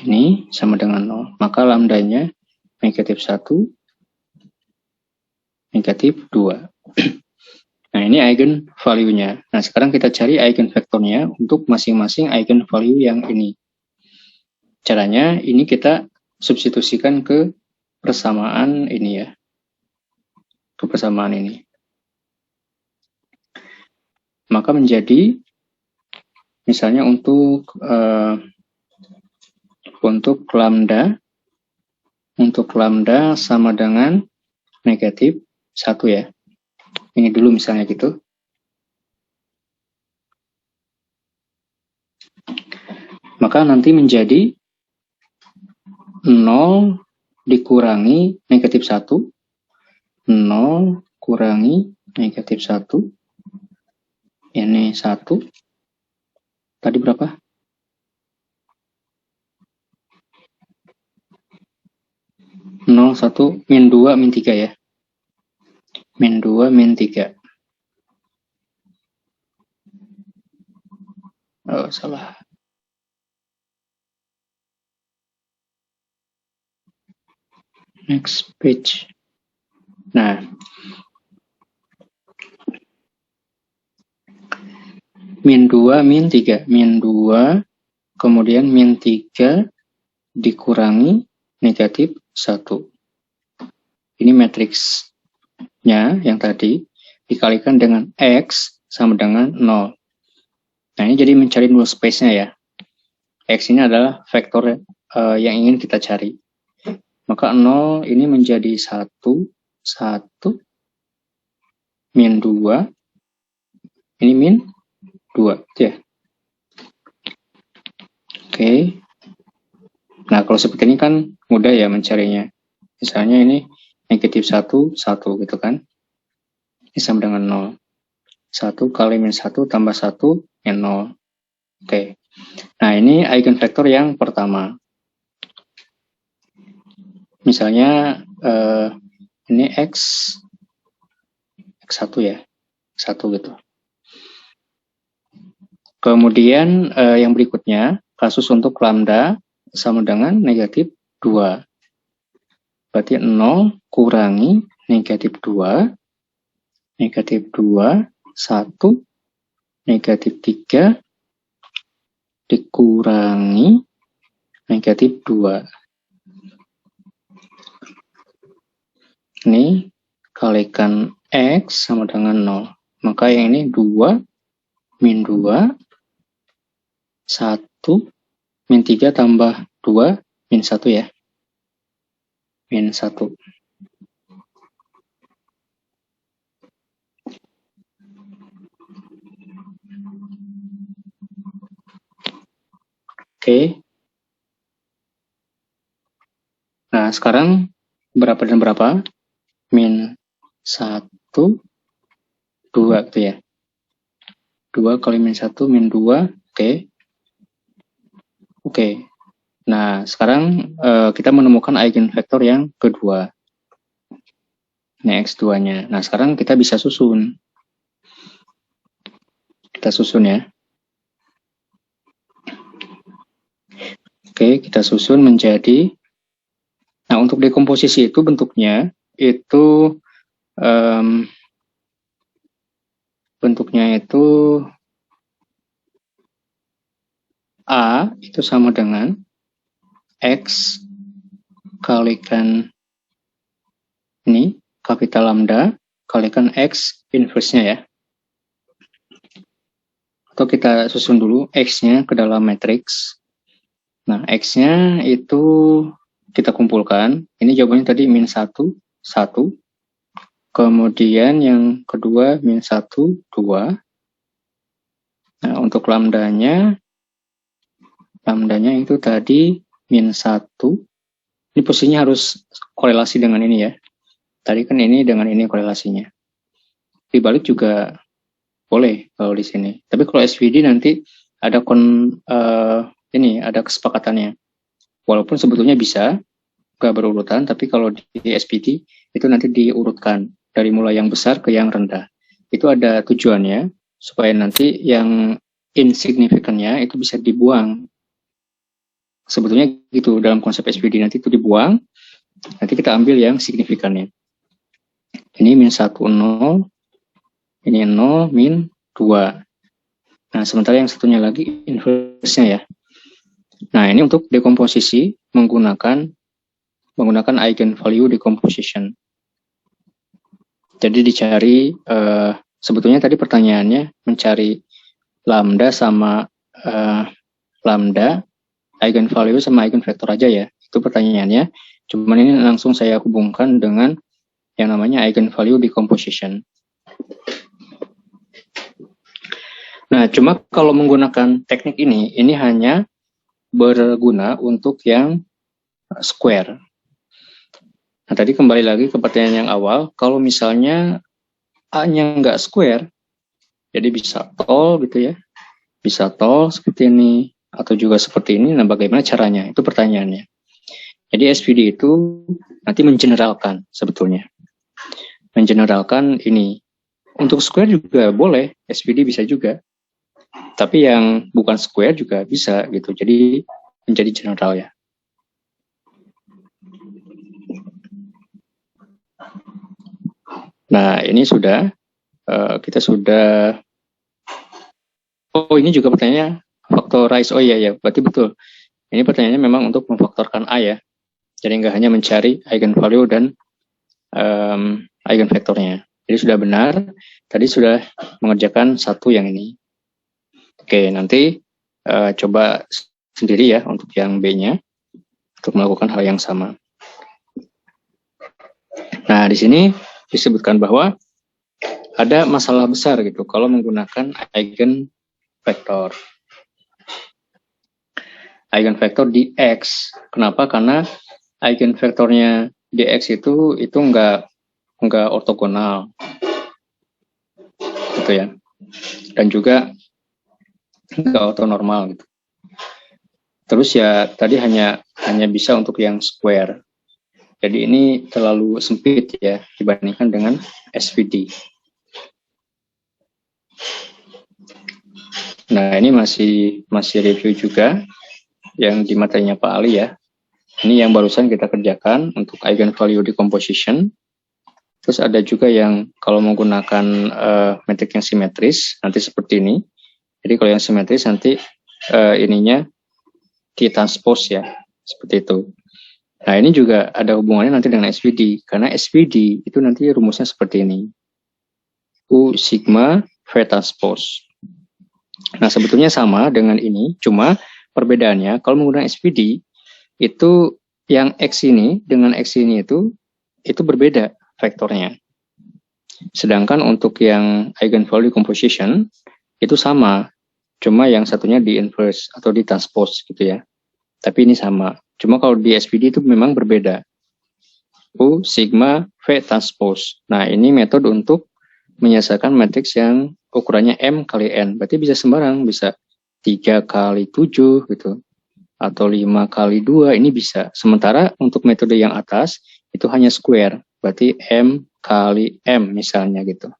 ini sama dengan 0. Maka lambdanya negatif 1, negatif 2. Nah, ini eigen value-nya. Nah, sekarang kita cari eigenvektornya untuk masing-masing eigenvalue yang ini. Caranya, ini kita substitusikan ke persamaan ini ya. Ke persamaan ini. Maka menjadi, misalnya untuk lambda sama dengan negatif 1 ya. Ini dulu misalnya gitu. Maka nanti menjadi 0 dikurangi negatif 1. 0 kurangi negatif 1. Ini 1. Tadi berapa? 0, 1, min 2, min 3 ya. Min 2, min 3. Oh, salah. Next page. Nah. Min 2, min 3. Min 2, kemudian min 3 dikurangi negatif 1. Ini matriksnya yang tadi dikalikan dengan X sama dengan 0. Nah, ini jadi mencari null space-nya ya. X ini adalah vektor yang ingin kita cari. Maka 0 ini menjadi 1, 1, min 2, ini min 2, ya. Oke. Nah, kalau seperti ini kan mudah ya mencarinya. Misalnya ini negatif 1, 1 gitu kan. Ini sama dengan 0. 1 kali min 1 tambah 1, min 0. Oke. Nah, ini eigenvektor yang pertama. Misalnya ini X1 ya. 1 gitu. Kemudian yang berikutnya, kasus untuk lambda sama dengan negatif 2. Berarti 0 kurangi negatif 2, negatif 2, 1, negatif 3, dikurangi negatif 2. Ini kalikan X sama dengan 0. Maka yang ini 2, min 2, 1, min 3 tambah 2, min 1 ya. Min 1. Oke. Nah, sekarang berapa dan berapa? Min 1, 2 gitu ya. 2 kali min 1, min 2. Oke. Oke. Nah, sekarang kita menemukan eigenvektor yang kedua. Ini X2-nya. Nah, sekarang kita bisa susun. Kita susun ya. Oke, kita susun menjadi. Nah, untuk dekomposisi itu bentuknya itu A itu sama dengan X kalikan ini kapital lambda kalikan X inverse-nya ya. Atau kita susun dulu X-nya ke dalam matriks. Nah, X-nya itu kita kumpulkan. Ini jawabannya tadi min 1, 1. Kemudian yang kedua min 1, 2. Nah, untuk lambdanya itu tadi min 1. Ini posisinya harus korelasi dengan ini ya. Tadi kan ini dengan ini korelasinya. Dibalik juga boleh kalau di sini. Tapi kalau SVD nanti ada ada kesepakatannya. Walaupun sebetulnya bisa nggak berurutan, tapi kalau di SVD itu nanti diurutkan dari mulai yang besar ke yang rendah. Itu ada tujuannya supaya nanti yang insignifikannya itu bisa dibuang. Sebetulnya gitu dalam konsep SVD, nanti itu dibuang, nanti kita ambil yang signifikannya. Ini min 1, 0, ini 0, min 2. Nah, sementara yang satunya lagi inverse-nya ya. Nah, ini untuk dekomposisi menggunakan eigenvalue decomposition. Jadi dicari, sebetulnya tadi pertanyaannya mencari lambda sama lambda, eigenvalue sama eigenvektor aja ya. Itu pertanyaannya. Cuman ini langsung saya hubungkan dengan yang namanya eigenvalue decomposition. Nah, cuma kalau menggunakan teknik ini hanya berguna untuk yang square. Nah, tadi kembali lagi ke pertanyaan yang awal, kalau misalnya A-nya nggak square, jadi bisa tol gitu ya, bisa tol seperti ini, atau juga seperti ini, nah bagaimana caranya? Itu pertanyaannya. Jadi SVD itu nanti mengeneralkan sebetulnya. Mengeneralkan ini. Untuk square juga boleh, SVD bisa juga. Tapi yang bukan square juga bisa gitu. Jadi menjadi general ya. Nah, ini sudah kita sudah. Oh, ini juga pertanyaannya factorize. Oh iya, berarti betul. Ini pertanyaannya memang untuk memfaktorkan A ya. Jadi nggak hanya mencari eigenvalue dan eigenvektornya. Jadi sudah benar. Tadi sudah mengerjakan satu yang ini. Oke, nanti coba sendiri ya untuk yang B-nya untuk melakukan hal yang sama. Nah, di sini disebutkan bahwa ada masalah besar gitu kalau menggunakan eigenvektor. Eigenvektor di X. Kenapa? Karena eigenvektornya di X itu enggak ortogonal. Gitu ya. Dan juga enggak ortonormal gitu. Terus ya tadi hanya bisa untuk yang square. Jadi ini terlalu sempit ya dibandingkan dengan SVD. Nah, ini masih review juga yang di materinya Pak Ali ya. Ini yang barusan kita kerjakan untuk eigenvalue decomposition. Terus ada juga yang kalau menggunakan metrik yang simetris nanti seperti ini. Jadi kalau yang simetris nanti ininya ditranspose ya, seperti itu. Nah, ini juga ada hubungannya nanti dengan SVD, karena SVD itu nanti rumusnya seperti ini. U sigma V transpose. Nah, sebetulnya sama dengan ini, cuma perbedaannya kalau menggunakan SVD, itu yang X ini dengan X ini itu berbeda vektornya. Sedangkan untuk yang eigenvalue decomposition, itu sama, cuma yang satunya di inverse atau di transpose gitu ya. Tapi ini sama. Cuma kalau di SVD itu memang berbeda. U sigma V transpose. Nah, ini metode untuk menyelesaikan matriks yang ukurannya M kali N. Berarti bisa sembarang, bisa 3 kali 7 gitu. Atau 5 kali 2, ini bisa. Sementara untuk metode yang atas, itu hanya square. Berarti M kali M misalnya gitu.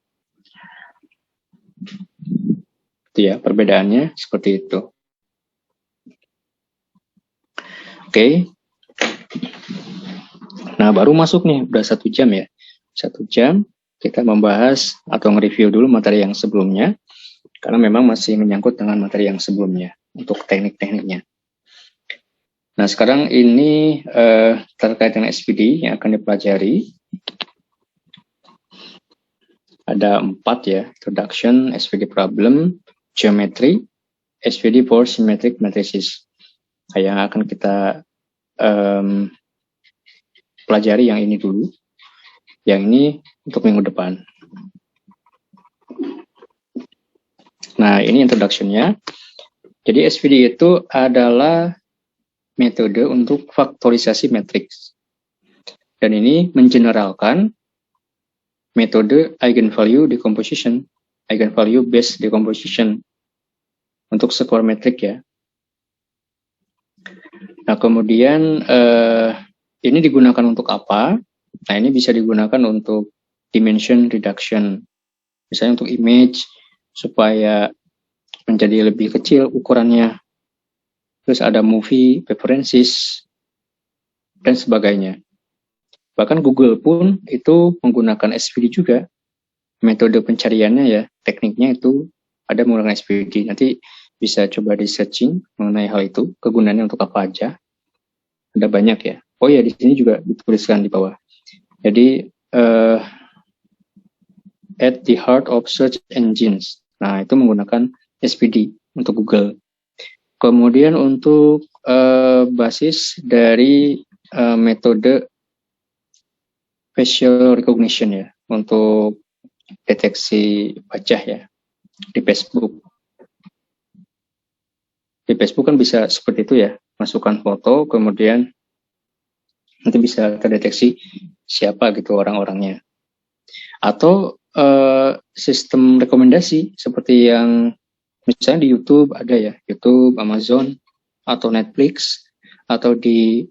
Itu ya, perbedaannya seperti itu. Oke. Nah, baru masuk nih, udah 1 jam ya. 1 jam kita membahas atau nge-review dulu materi yang sebelumnya, karena memang masih menyangkut dengan materi yang sebelumnya, untuk teknik-tekniknya. Nah, sekarang ini terkait dengan SVD yang akan dipelajari. Ada 4 ya, introduction, SVD problem, geometry, SVD for symmetric matrices. Yang akan kita pelajari yang ini dulu. Yang ini untuk minggu depan. Nah, ini introduction-nya. Jadi SVD itu adalah metode untuk faktorisasi matriks. Dan ini mengeneralkan metode eigenvalue decomposition, eigenvalue based decomposition untuk square metric ya. Nah, kemudian ini digunakan untuk apa? Nah, ini bisa digunakan untuk dimension reduction. Misalnya untuk image supaya menjadi lebih kecil ukurannya. Terus ada movie preferences dan sebagainya. Bahkan Google pun itu menggunakan SVD juga. Metode pencariannya ya, tekniknya itu ada menggunakan SVD. Nanti bisa coba di searching mengenai hal itu, kegunaannya untuk apa aja. Ada banyak ya. Oh ya, di sini juga dituliskan di bawah. Jadi at the heart of search engines. Nah, itu menggunakan SVD untuk Google. Kemudian untuk basis dari metode facial recognition ya, untuk deteksi wajah ya di Facebook. Di Facebook kan bisa seperti itu ya, masukkan foto, kemudian nanti bisa terdeteksi siapa gitu orang-orangnya. Atau sistem rekomendasi seperti yang misalnya di YouTube ada ya, YouTube, Amazon, atau Netflix, atau di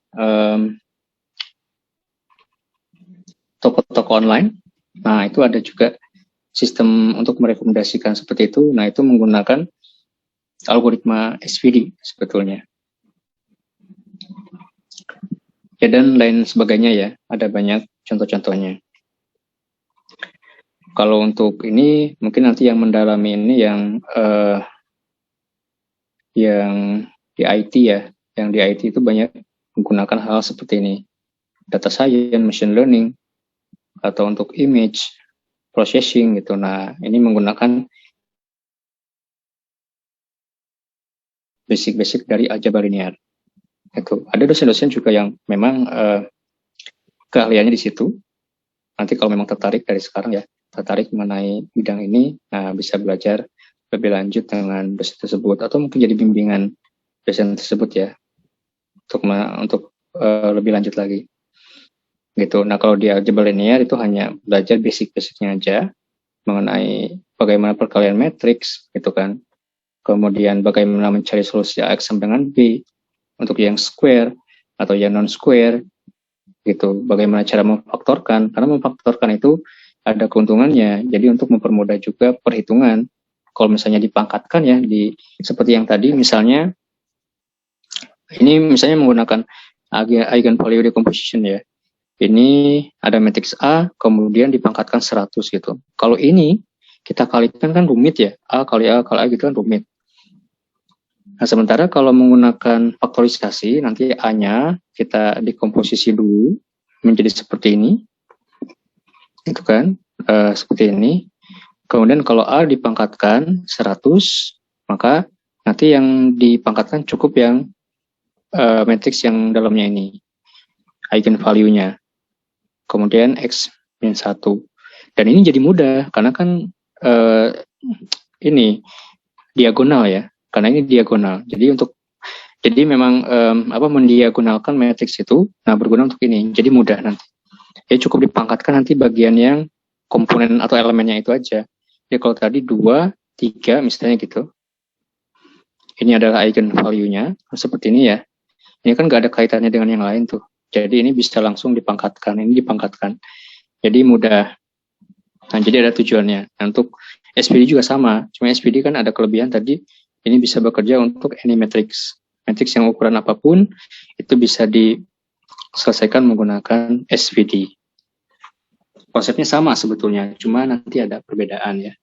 toko-toko online. Nah, itu ada juga sistem untuk merekomendasikan seperti itu. Nah, itu menggunakan algoritma SVD sebetulnya. Ya, dan lain sebagainya ya, ada banyak contoh-contohnya. Kalau untuk ini, mungkin nanti yang mendalami ini yang di IT ya, yang di IT itu banyak menggunakan hal seperti ini. Data science, machine learning, atau untuk image processing gitu. Nah, ini menggunakan basic-basic dari aljabar linear. Itu ada dosen-dosen juga yang memang keahliannya di situ. Nanti kalau memang tertarik dari sekarang ya, tertarik mengenai bidang ini, nah bisa belajar lebih lanjut dengan dosen tersebut, atau mungkin jadi bimbingan dosen tersebut ya, untuk lebih lanjut lagi. Gitu. Nah, kalau di aljabar linear itu hanya belajar basic-basicnya aja mengenai bagaimana perkalian matriks gitu kan. Kemudian bagaimana mencari solusi X sama dengan B untuk yang square atau yang non square gitu. Bagaimana cara memfaktorkan, karena memfaktorkan itu ada keuntungannya. Jadi untuk mempermudah juga perhitungan. Kalau misalnya dipangkatkan ya, seperti yang tadi misalnya, ini misalnya menggunakan eigenvalue decomposition ya. Ini ada matriks A, kemudian dipangkatkan 100 gitu. Kalau ini kita kalikan kan rumit ya, A kali A gitu kan rumit. Nah, sementara kalau menggunakan faktorisasi, nanti A-nya kita dekomposisi dulu menjadi seperti ini. Itu kan, seperti ini. Kemudian kalau A dipangkatkan 100, maka nanti yang dipangkatkan cukup yang matriks yang dalamnya ini, eigenvalue-nya. Kemudian X min 1. Dan ini jadi mudah, karena kan ini diagonal ya, karena ini diagonal. Jadi memang mendiagonalkan matriks itu, nah berguna untuk ini, jadi mudah nanti. Ya cukup dipangkatkan nanti bagian yang komponen atau elemennya itu aja. Jadi kalau tadi 2, 3 misalnya gitu, ini adalah eigenvalue-nya, seperti ini ya. Ini kan nggak ada kaitannya dengan yang lain tuh. Jadi ini bisa langsung dipangkatkan, ini dipangkatkan. Jadi mudah. Nah, jadi ada tujuannya. Nah, untuk SVD juga sama. Cuma SVD kan ada kelebihan tadi, ini bisa bekerja untuk any matrix. Matrix yang ukuran apapun, itu bisa diselesaikan menggunakan SVD. Konsepnya sama sebetulnya, cuma nanti ada perbedaan ya.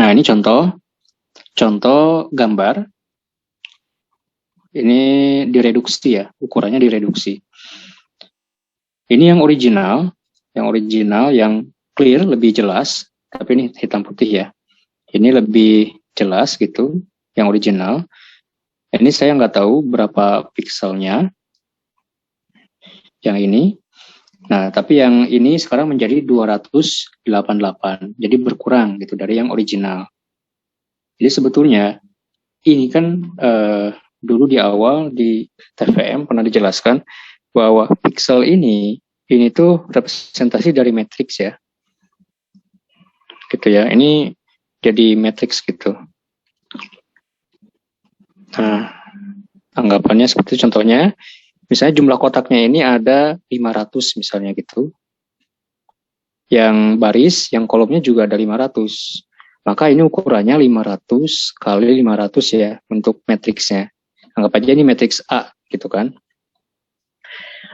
Nah, ini contoh gambar. Ini direduksi ya, ukurannya direduksi. Ini yang original, yang clear, lebih jelas, tapi ini hitam putih ya. Ini lebih jelas gitu, yang original. Ini saya nggak tahu berapa pikselnya, yang ini. Nah, tapi yang ini sekarang menjadi 288, jadi berkurang gitu dari yang original. Jadi sebetulnya ini kan dulu di awal di TVM pernah dijelaskan bahwa piksel ini ini tuh representasi dari matriks ya. Gitu ya. Ini jadi matriks gitu. Nah, anggapannya seperti contohnya, misalnya jumlah kotaknya ini ada 500 misalnya gitu. Yang baris, yang kolomnya juga ada 500. Maka ini ukurannya 500 kali 500 ya untuk matriksnya. Anggap aja ini matriks A gitu kan.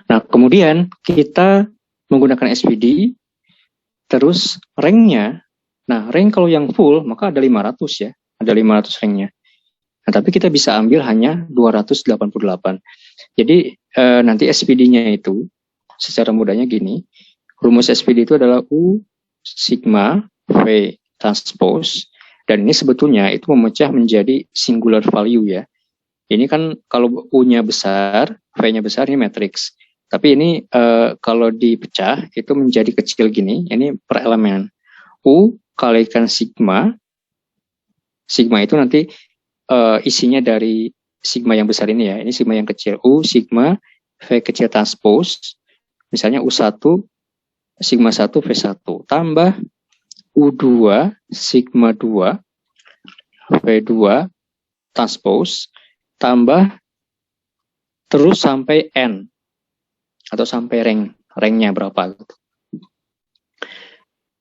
Nah, kemudian kita menggunakan SPD, terus ranknya. Nah, rank kalau yang full maka ada 500 ya. Ada 500 ranknya. Nah, tapi kita bisa ambil hanya 288. Jadi nanti SPD-nya itu secara mudahnya gini. Rumus SPD itu adalah U sigma V transpose, dan ini sebetulnya itu memecah menjadi singular value ya. Ini kan kalau U-nya besar, V-nya besar, ini matriks. Tapi ini kalau dipecah itu menjadi kecil gini, ini per elemen. U kalikan sigma, sigma itu nanti isinya dari sigma yang besar ini ya, ini sigma yang kecil. U sigma V kecil transpose, misalnya U1 sigma 1 V1 tambah U2 sigma 2 V2 transpose tambah terus sampai N atau sampai ranknya berapa gitu.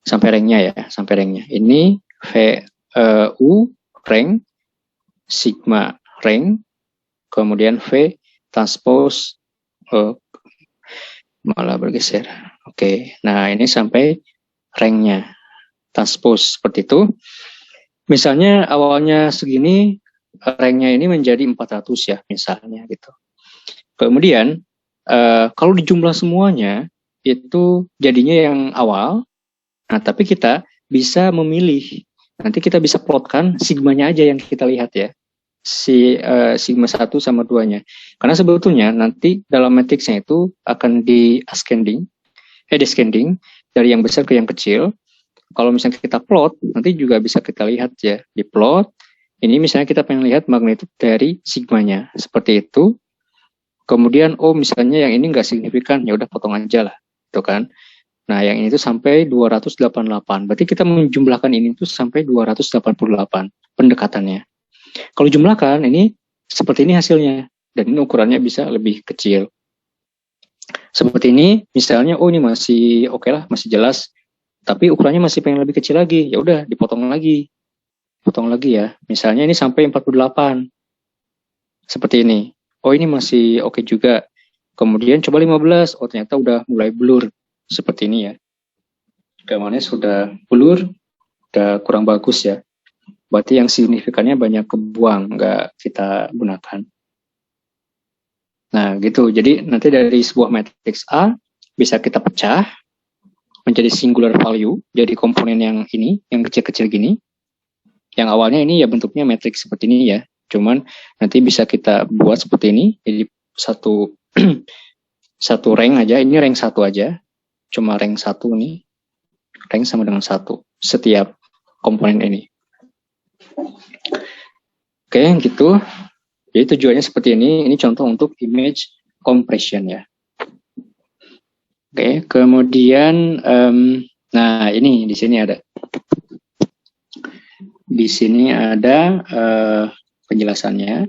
Sampai ranknya ya, sampai ranknya. Ini U rank sigma rank kemudian V transpose malah bergeser. Oke, nah ini sampai ranknya transpose seperti itu. Misalnya awalnya segini, ranknya ini menjadi 400 ya misalnya gitu. Kemudian kalau dijumlah semuanya itu jadinya yang awal. Nah, tapi kita bisa memilih. Nanti kita bisa plotkan sigmanya aja yang kita lihat ya. Sigma 1 sama 2-nya. Karena sebetulnya nanti dalam matriksnya itu akan descending dari yang besar ke yang kecil. Kalau misalnya kita plot, nanti juga bisa kita lihat ya di plot. Ini misalnya kita pengen lihat magnitud dari sigmanya. Seperti itu. Kemudian, misalnya yang ini nggak signifikan, ya udah potong aja lah. Gitu kan. Nah, yang ini tuh sampai 288. Berarti kita menjumlahkan ini tuh sampai 288 pendekatannya. Kalau jumlahkan, ini seperti ini hasilnya. Dan ini ukurannya bisa lebih kecil. Seperti ini, misalnya, ini masih oke lah, masih jelas. Tapi ukurannya masih pengen lebih kecil lagi. Ya udah, dipotong lagi. Potong lagi ya. Misalnya ini sampai 48. Seperti ini. Ini masih oke juga. Kemudian coba 15. Ternyata udah mulai blur. Seperti ini ya. Gambarnya sudah blur, udah kurang bagus ya. Berarti yang signifikannya banyak kebuang, nggak kita gunakan. Nah, gitu. Jadi nanti dari sebuah matriks A bisa kita pecah menjadi singular value, jadi komponen yang ini, yang kecil-kecil gini. Yang awalnya ini ya bentuknya matriks seperti ini ya. Cuman nanti bisa kita buat seperti ini, jadi satu satu rank aja. Ini rank 1 aja. Cuma rank 1 nih. Rank sama dengan 1 setiap komponen ini. Oke, gitu. Jadi tujuannya seperti ini. Ini contoh untuk image compression ya. Oke, kemudian nah ini di sini ada. Di sini ada penjelasannya.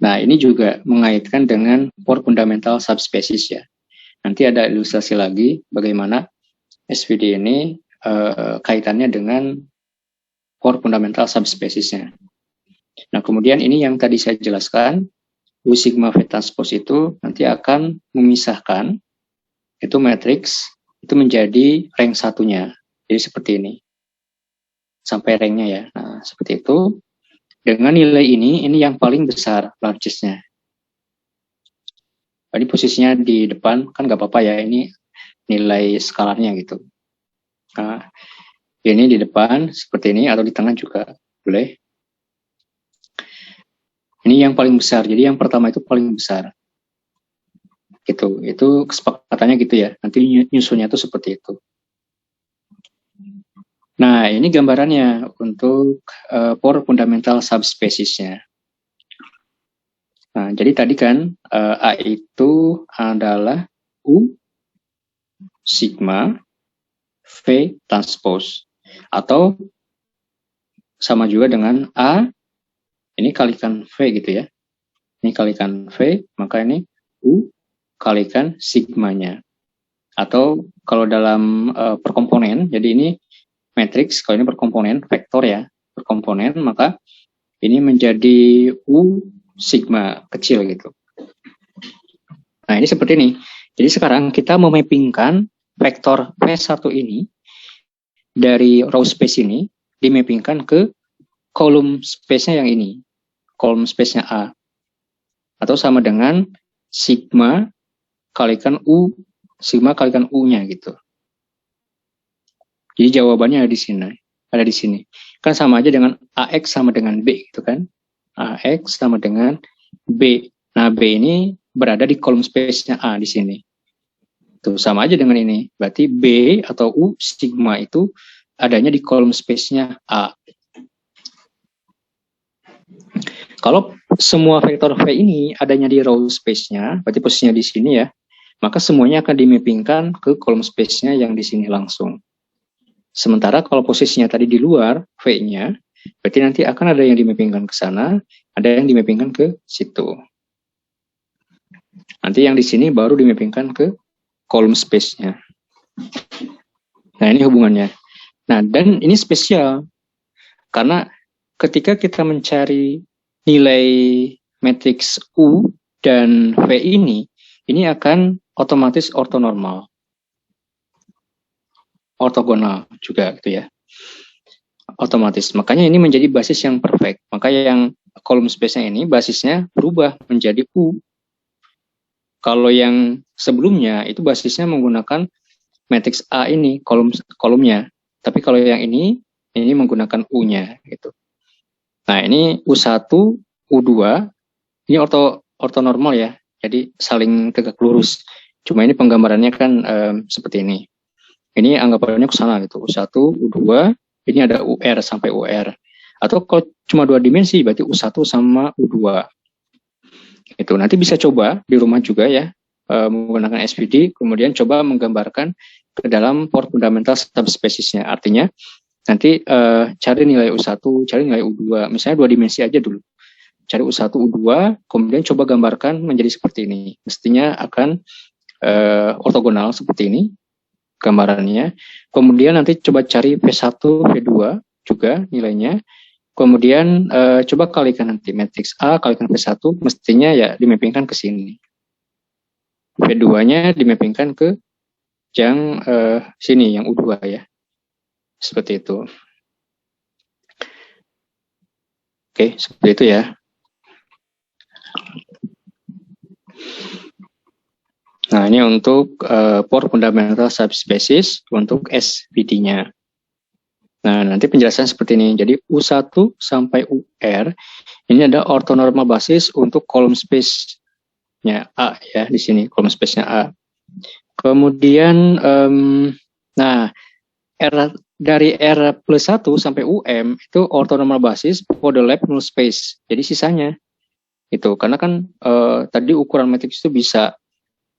Nah, ini juga mengaitkan dengan for fundamental subspecies ya. Nanti ada ilustrasi lagi bagaimana SPD ini kaitannya dengan for fundamental subspeciesnya. Nah, kemudian ini yang tadi saya jelaskan, U sigma V transpose itu nanti akan memisahkan itu matriks itu menjadi rank satunya. Jadi seperti ini. Sampai ranknya ya. Nah, seperti itu. Dengan nilai ini yang paling besar, largest-nya. Jadi posisinya di depan, kan nggak apa-apa ya, ini nilai skalarnya gitu. Nah, ini di depan, seperti ini, atau di tengah juga boleh. Ini yang paling besar, jadi yang pertama itu paling besar. Gitu, itu kesepakatannya gitu ya, nanti nyusunnya itu seperti itu. Nah, ini gambarannya untuk for fundamental subspecies-nya. Nah, jadi tadi kan A itu adalah U sigma V transpose. Atau sama juga dengan A, ini kalikan V gitu ya. Ini kalikan V, maka ini U kalikan sigmanya. Atau kalau dalam perkomponen, jadi ini matriks, kalau ini perkomponen, vektor ya, perkomponen, maka ini menjadi U sigma kecil gitu. Nah, ini seperti ini. Jadi sekarang kita memappingkan vektor V1 ini dari row space ini dimappingkan ke kolom space-nya yang ini. Kolom space-nya A. Atau sama dengan sigma kalikan U, sigma kalikan U-nya gitu. Jadi jawabannya ada di sini. Ada di sini. Kan sama aja dengan AX sama dengan B gitu kan. AX sama dengan B. Nah, B ini berada di kolom space-nya A di sini. Tuh, sama aja dengan ini. Berarti B atau U sigma itu adanya di kolom space-nya A. Kalau semua vektor V ini adanya di row space-nya, berarti posisinya di sini ya, maka semuanya akan dimappingkan ke kolom space-nya yang di sini langsung. Sementara kalau posisinya tadi di luar V-nya, berarti nanti akan ada yang dimappingkan ke sana, ada yang dimappingkan ke situ. Nanti yang di sini baru dimappingkan ke kolom space-nya. Nah, ini hubungannya. Nah, dan ini spesial. Karena ketika kita mencari nilai matriks U dan V ini akan otomatis ortonormal. Ortogonal juga gitu ya. Otomatis. Makanya ini menjadi basis yang perfect. Makanya yang kolom space-nya ini basisnya berubah menjadi U. Kalau yang sebelumnya itu basisnya menggunakan matriks A ini, kolomnya. Tapi kalau yang ini menggunakan U-nya gitu. Nah, ini U1, U2, ini ortonormal ya. Jadi saling tegak lurus. Cuma ini penggambarannya kan seperti ini. Ini anggapannya ke sana gitu. U1, U2, ini ada UR sampai UR. Atau kalau cuma 2 dimensi berarti U1 sama U2. Itu nanti bisa coba di rumah juga ya, menggunakan SVD, kemudian coba menggambarkan ke dalam port fundamental subspeciesnya. Artinya nanti cari nilai U1, cari nilai U2, misalnya 2 dimensi aja dulu. Cari U1, U2, kemudian coba gambarkan menjadi seperti ini. Mestinya akan ortogonal seperti ini gambarannya. Kemudian nanti coba cari V1, V2 juga nilainya. Kemudian coba kalikan nanti matriks A kalikan V1, mestinya ya dimappingkan ke sini. V2-nya dimappingkan ke yang sini, yang U2 ya. Seperti itu. Oke, seperti itu ya. Nah, ini untuk port fundamental subspecies untuk SVD-nya. Nah, nanti penjelasan seperti ini. Jadi U1 sampai UR ini ada ortonormal basis untuk kolom space-nya A ya, di sini kolom space-nya A. Kemudian nah, dari R plus 1 sampai UM itu ortonormal basis for the lab null space. Jadi sisanya itu karena kan tadi ukuran matriks itu bisa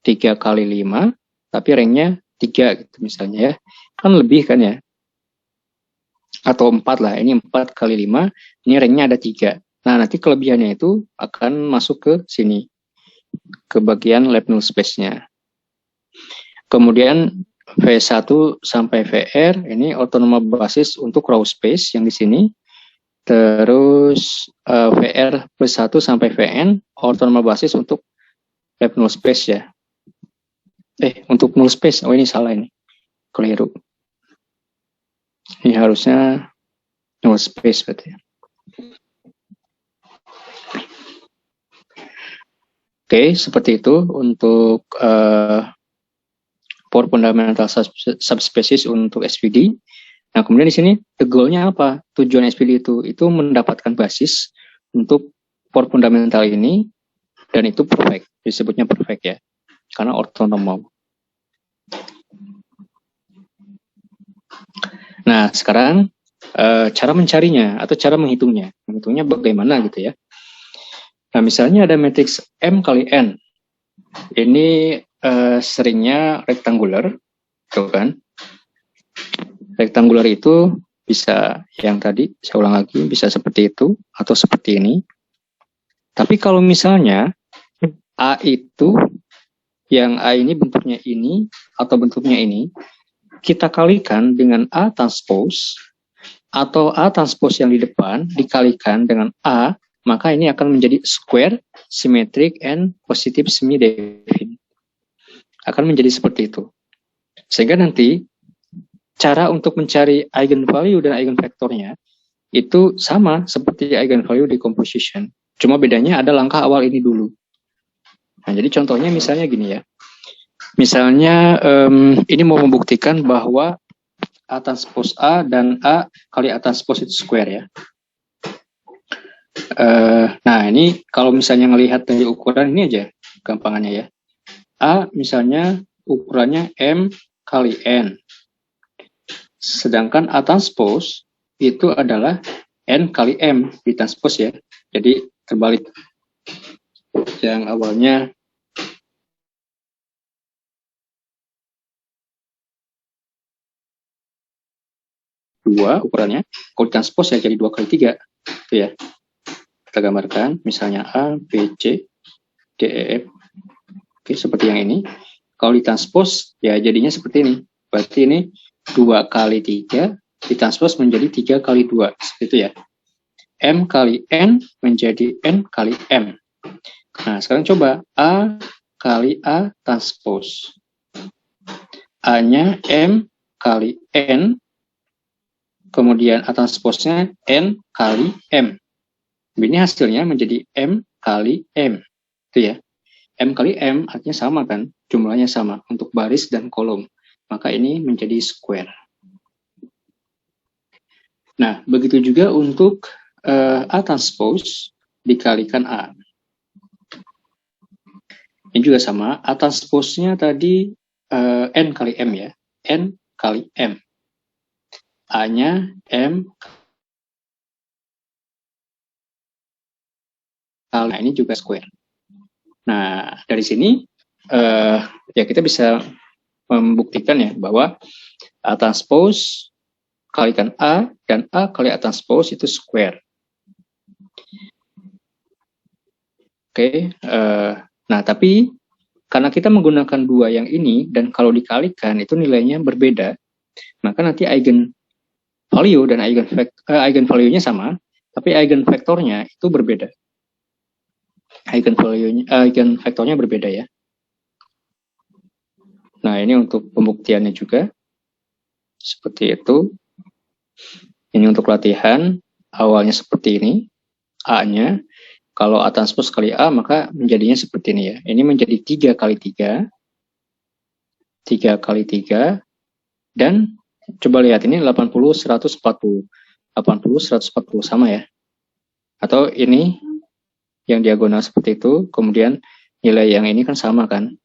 3 kali 5, tapi ranknya 3 gitu misalnya ya. Kan lebih kan ya. Atau 4 lah, ini 4 kali 5, ini ranknya ada 3. Nah, nanti kelebihannya itu akan masuk ke sini, ke bagian lab null space-nya. Kemudian V1 sampai VR, ini ortonormal basis untuk row space yang di sini. Terus VR plus 1 sampai VN, ortonormal basis untuk lab null space ya. Untuk null space, oh ini salah ini, keliru. Ini harusnya null space berarti. Oke, seperti itu untuk port fundamental subspecies untuk SVD. Nah, kemudian di sini the goal-nya apa? Tujuan SVD itu mendapatkan basis untuk port fundamental ini, dan itu perfect, disebutnya perfect ya, karena ortonormal. Nah, sekarang cara mencarinya atau cara menghitungnya. Menghitungnya bagaimana gitu ya. Nah, misalnya ada matriks M kali N. Ini seringnya rektangular, tuh kan? Rektangular itu bisa yang tadi, saya ulang lagi, bisa seperti itu atau seperti ini. Tapi kalau misalnya A itu, yang A ini bentuknya ini atau bentuknya ini, kita kalikan dengan A transpose, atau A transpose yang di depan dikalikan dengan A, maka ini akan menjadi square, symmetric, and positive semi-definite. Akan menjadi seperti itu. Sehingga nanti cara untuk mencari eigenvalue dan eigenvektornya itu sama seperti eigenvalue decomposition. Cuma bedanya ada langkah awal ini dulu. Nah, jadi contohnya misalnya gini ya. Misalnya ini mau membuktikan bahwa A transpose A dan A kali A transpose itu square ya. Nah, ini kalau misalnya ngelihat dari ukuran ini aja, gampangannya ya. A misalnya ukurannya M kali N. Sedangkan A transpose itu adalah N kali M di transpose ya. Jadi terbalik. Yang awalnya dua ukurannya, kalau di transpose ya jadi 2 kali 3. Itu ya. Kita gambarkan, misalnya A, B, C, D, E, F. Oke, seperti yang ini. Kalau di transpose ya jadinya seperti ini. Berarti ini 2 kali 3 ditranspose menjadi 3 kali 2. Seperti itu ya. M kali N menjadi N kali M. Nah, sekarang coba A kali A transpose. A-nya M kali N, kemudian A transpose-nya N kali M. Ini hasilnya menjadi M kali M. Itu ya. M kali M artinya sama kan? Jumlahnya sama untuk baris dan kolom. Maka ini menjadi square. Nah, begitu juga untuk A transpose dikalikan A. Ini juga sama. A transpose-nya tadi N kali M ya. N kali M. A-nya M. Nah, ini juga square. Nah, dari sini ya kita bisa membuktikan ya bahwa A transpose kalikan A dan A kali A transpose itu square. Oke, nah tapi karena kita menggunakan dua yang ini dan kalau dikalikan itu nilainya berbeda, maka nanti eigenvalue dan eigenvalue-nya sama, tapi eigenvektornya itu berbeda. Eigenvektornya berbeda ya. Nah, ini untuk pembuktiannya juga. Seperti itu. Ini untuk latihan. Awalnya seperti ini. A-nya. Kalau A transpose kali A, maka menjadinya seperti ini ya. Ini menjadi 3 kali 3. 3 kali 3. Dan coba lihat ini 80, 140. 80, 140 sama ya. Atau ini yang diagonal seperti itu. Kemudian nilai yang ini kan sama kan.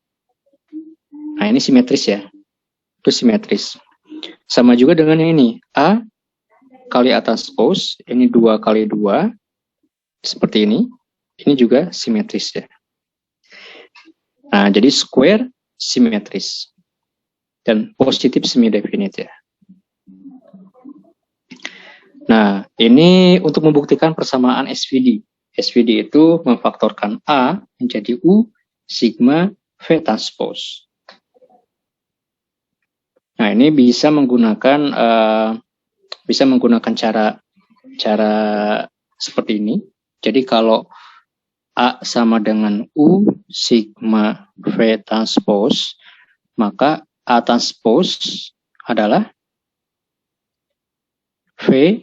Nah, ini simetris ya. Itu simetris. Sama juga dengan yang ini. A kali A transpose. Ini 2 kali 2. Seperti ini. Ini juga simetris ya. Nah, jadi square simetris. Dan positif semi-definite ya. Nah, ini untuk membuktikan persamaan SVD. SVD itu memfaktorkan A menjadi U sigma V transpose. Nah, ini bisa menggunakan cara seperti ini. Jadi kalau A sama dengan U sigma V transpose, maka A transpose adalah V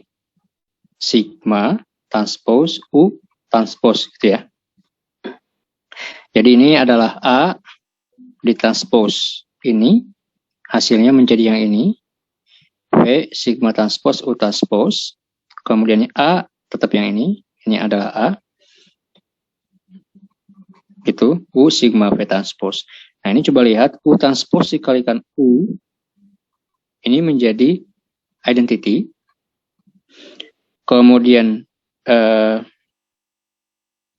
sigma transpose U transpose gitu ya. Jadi ini adalah A ditranspose ini, hasilnya menjadi yang ini. V sigma transpose U transpose, kemudian A tetap yang ini adalah A. Itu U sigma V transpose. Nah, ini coba lihat U transpose dikalikan U ini menjadi identity. Kemudian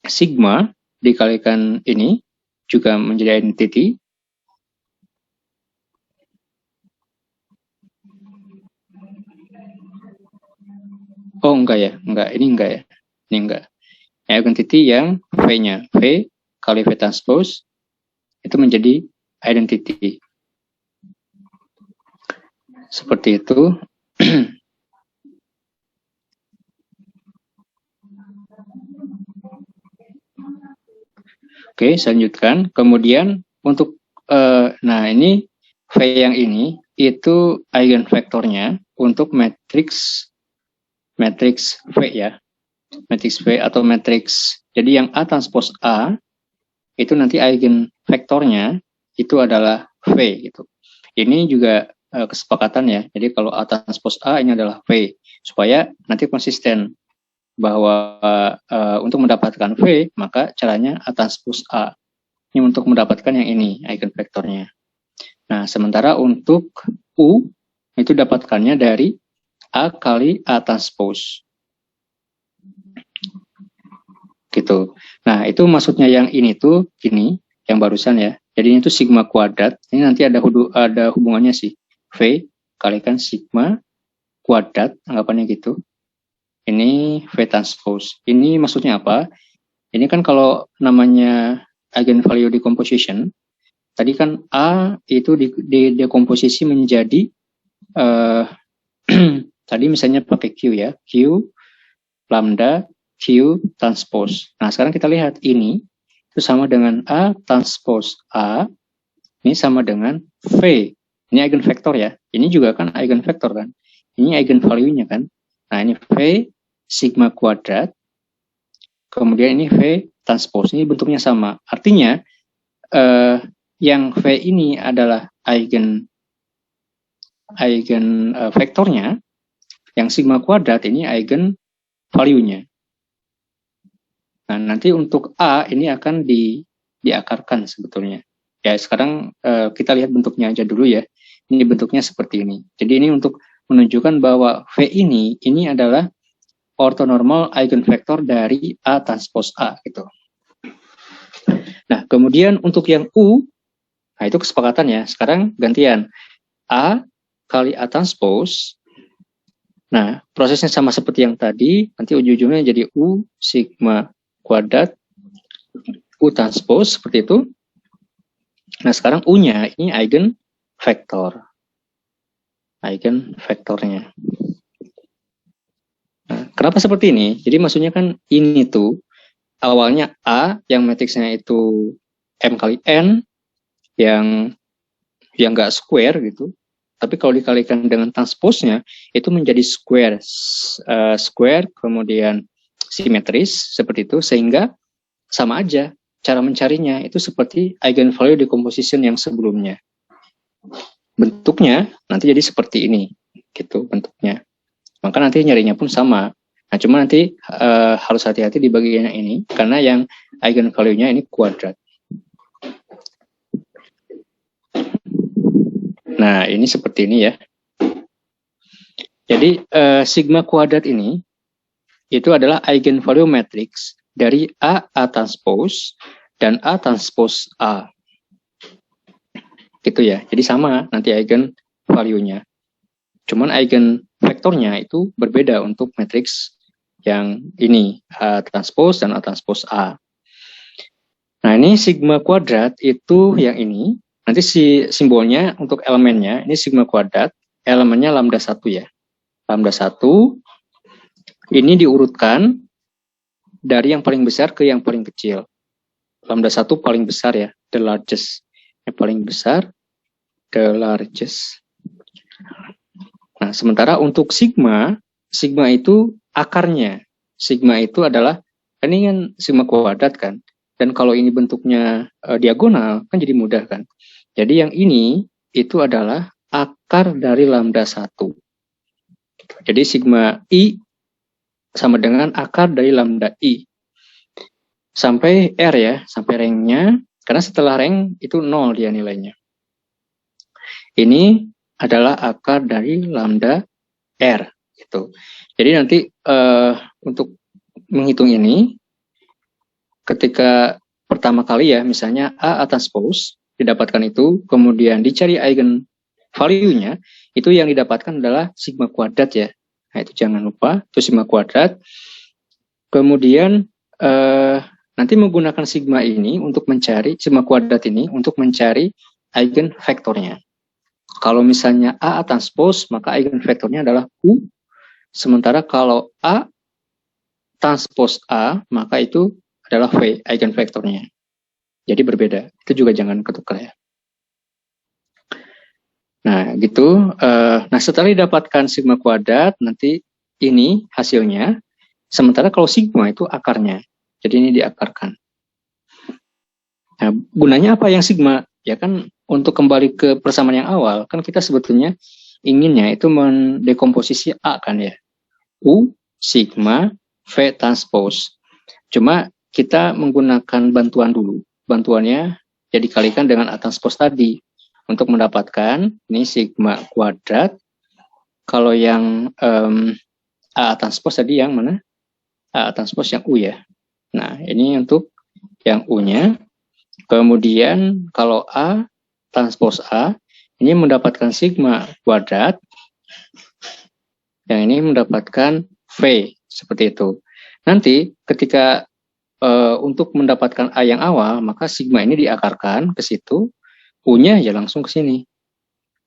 sigma dikalikan ini juga menjadi identity. Oh enggak ya, ini enggak ya, ini enggak. Identity yang V-nya, V kali V transpose itu menjadi identity. Seperti itu. Oke, saya lanjutkan. Kemudian untuk nah ini V yang ini itu eigenvektornya untuk matriks V ya. Matriks V atau matriks. Jadi yang A transpose A itu nanti eigenvektornya itu adalah V gitu. Ini juga kesepakatan ya. Jadi kalau A transpose A ini adalah V supaya nanti konsisten bahwa untuk mendapatkan V maka caranya A transpose A. Ini untuk mendapatkan yang ini eigenvektornya. Nah, sementara untuk U itu dapatkannya dari A kali A transpose. Gitu. Nah, itu maksudnya yang ini tuh gini, yang barusan ya. Jadi ini tuh sigma kuadrat. Ini nanti ada hubungannya sih. V kalikan sigma kuadrat, anggapannya gitu. Ini V transpose. Ini maksudnya apa? Ini kan kalau namanya eigenvalue decomposition, tadi kan A itu di dekomposisi menjadi tadi misalnya pakai Q ya, Q lambda Q transpose. Nah, sekarang kita lihat ini itu sama dengan A transpose A, ini sama dengan V. Ini eigenvektor ya. Ini juga kan eigenvektor kan. Ini eigenvalue-nya kan. Nah, ini V sigma kuadrat. Kemudian ini V transpose. Ini bentuknya sama. Artinya yang V ini adalah vektornya, yang sigma kuadrat ini eigen value-nya. Nah, nanti untuk A ini akan diakarkan sebetulnya. Ya, sekarang kita lihat bentuknya aja dulu ya. Ini bentuknya seperti ini. Jadi ini untuk menunjukkan bahwa V ini adalah ortonormal eigenvektor dari A transpose A gitu. Nah, kemudian untuk yang U, nah itu kesepakatan ya. Sekarang gantian. A kali A transpose. Nah, prosesnya sama seperti yang tadi. Nanti ujung-ujungnya jadi U sigma kuadrat U transpose seperti itu. Nah, sekarang U-nya ini eigenvektor. Eigenvektornya. Nah, kenapa seperti ini? Jadi maksudnya kan ini tuh awalnya A yang matriksnya itu M kali N yang enggak square gitu. Tapi kalau dikalikan dengan transpose-nya itu menjadi square kemudian simetris seperti itu, sehingga sama aja cara mencarinya itu seperti eigenvalue decomposition yang sebelumnya. Bentuknya nanti jadi seperti ini gitu bentuknya. Maka nanti nyarinya pun sama. Nah, cuma nanti harus hati-hati di bagian yang ini karena yang eigenvalue-nya ini kuadrat. Nah, ini seperti ini ya. Jadi sigma kuadrat ini itu adalah eigenvalue matrix dari A transpose dan A transpose A. Gitu ya. Jadi sama nanti eigenvalue-nya. Cuman eigenvektornya itu berbeda untuk matriks yang ini A transpose dan A transpose A. Nah, ini sigma kuadrat itu yang ini. Nanti simbolnya untuk elemennya ini sigma kuadrat, elemennya lambda 1 ya. Lambda 1 ini diurutkan dari yang paling besar ke yang paling kecil. Lambda 1 paling besar ya, the largest. Yang paling besar, the largest. Nah, sementara untuk sigma itu akarnya. Sigma itu adalah, ini kan sigma kuadrat kan. Dan kalau ini bentuknya diagonal, kan jadi mudah kan. Jadi yang ini itu adalah akar dari lambda 1. Jadi sigma I sama dengan akar dari lambda I. Sampai R ya, sampai rangnya. Karena setelah rank itu 0 dia nilainya. Ini adalah akar dari lambda R. Gitu. Jadi nanti untuk menghitung ini, ketika pertama kali ya, misalnya A transpose didapatkan itu, kemudian dicari eigen value-nya, itu yang didapatkan adalah sigma kuadrat ya. Nah, itu jangan lupa, itu sigma kuadrat. Kemudian nanti menggunakan sigma ini untuk mencari, sigma kuadrat ini untuk mencari eigen vektornya. Kalau misalnya A transpose, maka eigen vektornya adalah U. Sementara kalau A transpose A, maka itu adalah V, eigen vektornya. Jadi berbeda. Itu juga jangan ketukar ya. Nah, gitu. Nah, setelah didapatkan sigma kuadrat, nanti ini hasilnya. Sementara kalau sigma itu akarnya. Jadi ini diakarkan. Nah, gunanya apa yang sigma? Ya kan untuk kembali ke persamaan yang awal, kan kita sebetulnya inginnya itu mendekomposisi A kan ya. U, sigma, V transpose. Cuma kita menggunakan bantuan dulu. Bantuannya ya dikalikan dengan A transpose tadi. Untuk mendapatkan ini sigma kuadrat. Kalau yang A transpose tadi yang mana? A transpose yang U ya. Nah, ini untuk yang U-nya. Kemudian kalau A transpose A, ini mendapatkan sigma kuadrat. Yang ini mendapatkan V, seperti itu. Nanti ketika untuk mendapatkan A yang awal, maka sigma ini diakarkan ke situ, U-nya ya langsung ke sini.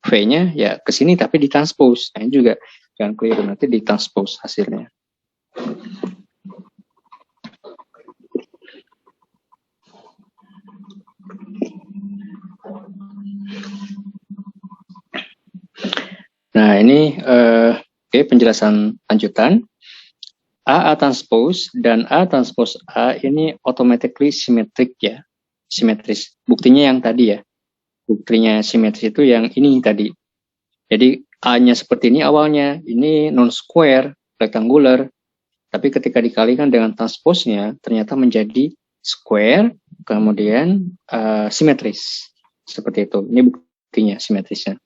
V-nya ya ke sini tapi ditranspose. Nah, ini juga jangan keliru, nanti ditranspose hasilnya. Nah, ini penjelasan lanjutan. A transpose dan A transpose A ini automatically symmetric ya. Simetris. Buktinya yang tadi ya. Buktinya simetris itu yang ini tadi. Jadi A-nya seperti ini awalnya. Ini non-square, rectangular. Tapi ketika dikalikan dengan transpose-nya, ternyata menjadi square, kemudian simetris. Seperti itu. Ini buktinya simetrisnya.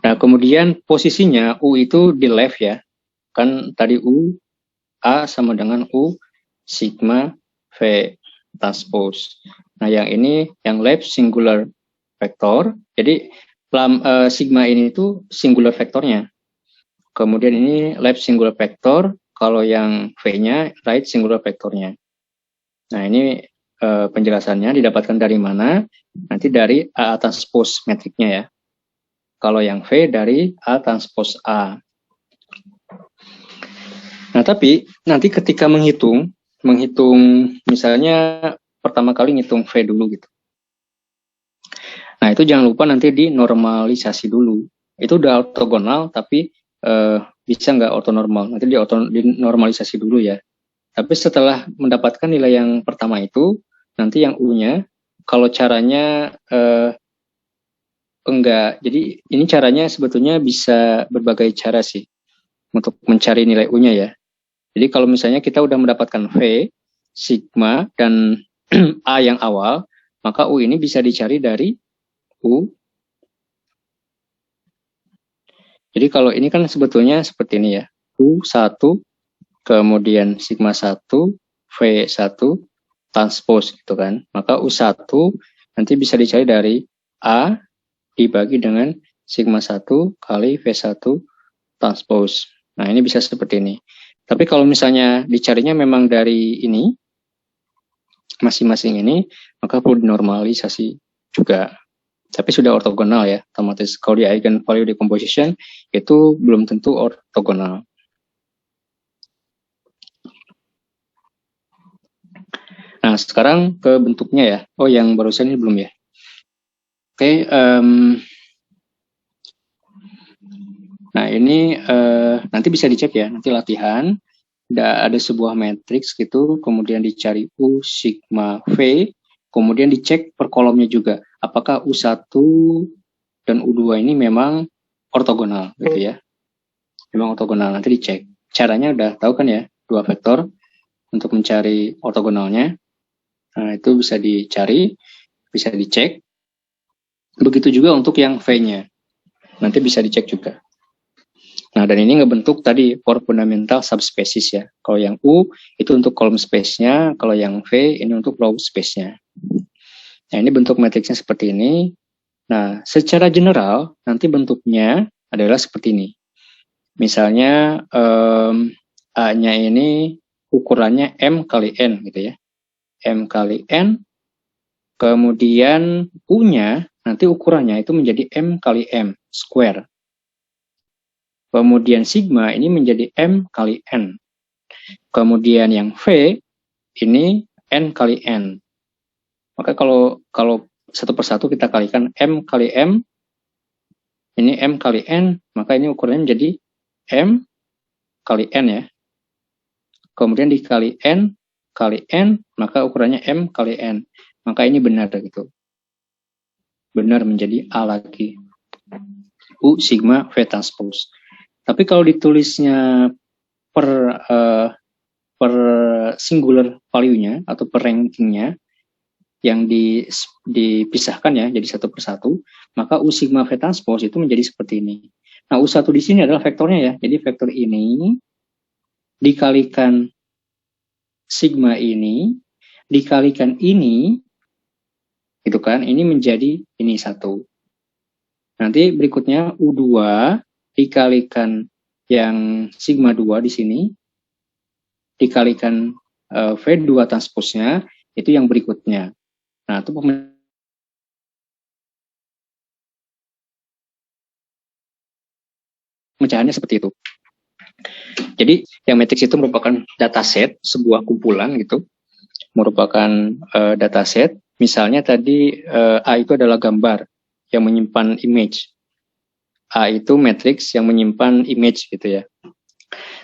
Nah, kemudian posisinya U itu di left ya. Kan tadi U, A sama dengan U, sigma, V, transpose. Nah, yang ini, yang left singular vector. Jadi, sigma ini itu singular vektornya. Kemudian ini left singular vector, kalau yang V-nya right singular vektornya. Nah, ini penjelasannya didapatkan dari mana? Nanti dari A transpose metriknya ya. Kalau yang V dari A transpose A. Nah, tapi nanti ketika menghitung misalnya pertama kali ngitung V dulu gitu. Nah, itu jangan lupa nanti dinormalisasi dulu. Itu udah ortogonal, tapi bisa nggak ortonormal? Nanti dinormalisasi dulu ya. Tapi setelah mendapatkan nilai yang pertama itu, nanti yang U-nya, kalau caranya enggak. Jadi ini caranya sebetulnya bisa berbagai cara sih untuk mencari nilai U-nya ya. Jadi kalau misalnya kita udah mendapatkan V, sigma, dan A yang awal, maka U ini bisa dicari dari U. Jadi kalau ini kan sebetulnya seperti ini ya. U1, kemudian sigma 1, V1, transpose gitu kan. Maka U1 nanti bisa dicari dari A dibagi dengan sigma 1 kali V1 transpose. Nah, ini bisa seperti ini. Tapi kalau misalnya dicarinya memang dari ini, masing-masing ini, maka perlu dinormalisasi juga. Tapi sudah ortogonal ya, otomatis. Kalau di eigenvalue decomposition, itu belum tentu ortogonal. Nah, sekarang ke bentuknya ya. Oh, yang barusan ini belum ya. Oke, nah ini nanti bisa dicek ya, nanti latihan. Ada sebuah matriks gitu, kemudian dicari U, sigma, V, kemudian dicek per kolomnya juga. Apakah U1 dan U2 ini memang ortogonal gitu ya. Memang ortogonal, nanti dicek. Caranya udah tahu kan ya, dua vektor untuk mencari ortogonalnya. Nah, itu bisa dicari, bisa dicek. Begitu juga untuk yang V-nya. Nanti bisa dicek juga. Nah, dan ini ngebentuk tadi for fundamental subspecies ya. Kalau yang U itu untuk column space-nya, kalau yang V ini untuk row space-nya. Nah, ini bentuk matriksnya seperti ini. Nah, secara general nanti bentuknya adalah seperti ini. Misalnya A-nya ini ukurannya M kali N gitu ya. M kali N, kemudian U-nya nanti ukurannya itu menjadi M kali M square. Kemudian sigma ini menjadi M kali N. Kemudian yang V ini N kali N. Maka kalau satu persatu kita kalikan M kali M, ini M kali N, maka ini ukurannya menjadi M kali N ya. Kemudian dikali N kali N, maka ukurannya M kali N. Maka ini benar gitu. Benar menjadi A lagi. U sigma V transpose. Tapi kalau ditulisnya per singular value-nya atau per ranking-nya yang dipisahkan ya jadi satu persatu, maka U sigma V transpose itu menjadi seperti ini. Nah, U1 di sini adalah vektornya ya. Jadi vektor ini dikalikan sigma ini dikalikan ini gitu kan, ini menjadi ini satu. Nanti berikutnya U2 dikalikan yang sigma 2 di sini dikalikan V2 transpose-nya itu yang berikutnya. Nah, itu pemecahannya seperti itu. Jadi, yang matriks itu merupakan dataset, sebuah kumpulan gitu. Merupakan dataset. Misalnya tadi A itu adalah gambar yang menyimpan image. A itu matriks yang menyimpan image gitu ya.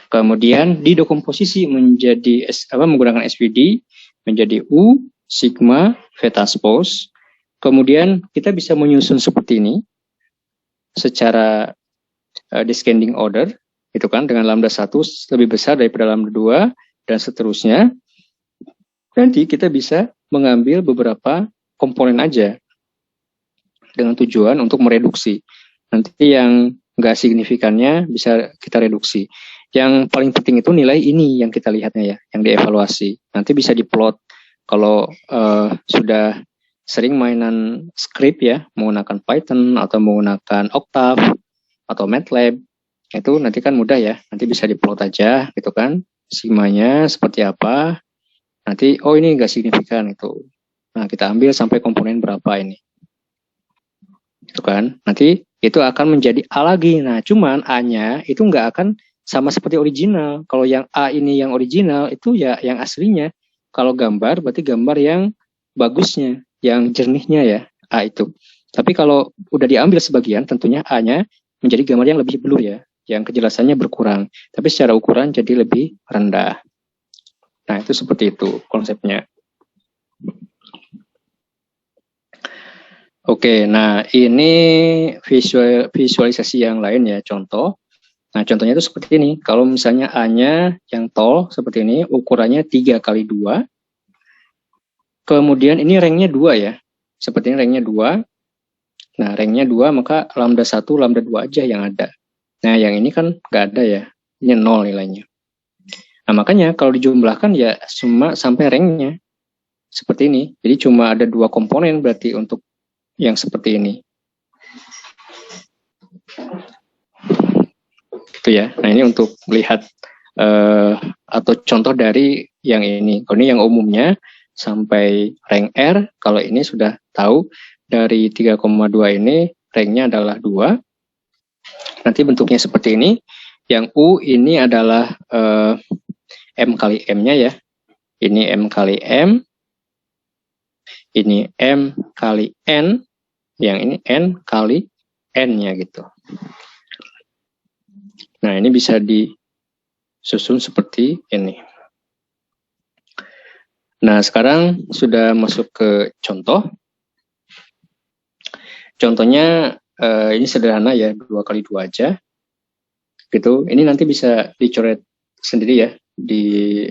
Kemudian didekomposisi menjadi menggunakan SVD menjadi U sigma V transpose. Kemudian kita bisa menyusun seperti ini secara descending order gitu kan, dengan lambda 1 lebih besar daripada lambda 2 dan seterusnya. Nanti kita bisa mengambil beberapa komponen aja dengan tujuan untuk mereduksi. Nanti yang nggak signifikannya bisa kita reduksi. Yang paling penting itu nilai ini yang kita lihatnya ya, yang dievaluasi. Nanti bisa diplot kalau sudah sering mainan script ya, menggunakan Python atau menggunakan Octave atau MATLAB, itu nanti kan mudah ya. Nanti bisa diplot aja gitu kan, sigmanya seperti apa. Nanti ini nggak signifikan itu. Nah, kita ambil sampai komponen berapa ini. Itu kan. Nanti itu akan menjadi A lagi. Nah, cuman A-nya itu nggak akan sama seperti original. Kalau yang A ini yang original, itu ya yang aslinya. Kalau gambar, berarti gambar yang bagusnya, yang jernihnya ya, A itu. Tapi kalau udah diambil sebagian, tentunya A-nya menjadi gambar yang lebih blur ya, yang kejelasannya berkurang. Tapi secara ukuran jadi lebih rendah. Nah, itu seperti itu konsepnya. Oke, nah ini visualisasi yang lain ya, contoh. Nah, contohnya itu seperti ini. Kalau misalnya A-nya yang tol seperti ini, ukurannya 3 kali 2. Kemudian ini ranknya 2 ya. Seperti ini ranknya 2. Nah, ranknya 2, maka lambda 1, lambda 2 aja yang ada. Nah, yang ini kan nggak ada ya. Ini 0 nilainya. Nah, makanya kalau dijumlahkan ya cuma sampai ranknya. Seperti ini. Jadi cuma ada 2 komponen berarti untuk yang seperti ini. Gitu ya. Nah, ini untuk lihat atau contoh dari yang ini. Kalau ini yang umumnya sampai rank R, kalau ini sudah tahu dari 3,2 ini ranknya adalah 2. Nanti bentuknya seperti ini. Yang U ini adalah M kali M-nya ya. Ini M kali M. Ini M kali N. Yang ini N kali N-nya gitu. Nah, ini bisa disusun seperti ini. Nah, sekarang sudah masuk ke contoh. Contohnya ini sederhana ya, 2 kali 2 aja. Gitu. Ini nanti bisa dicoret sendiri ya di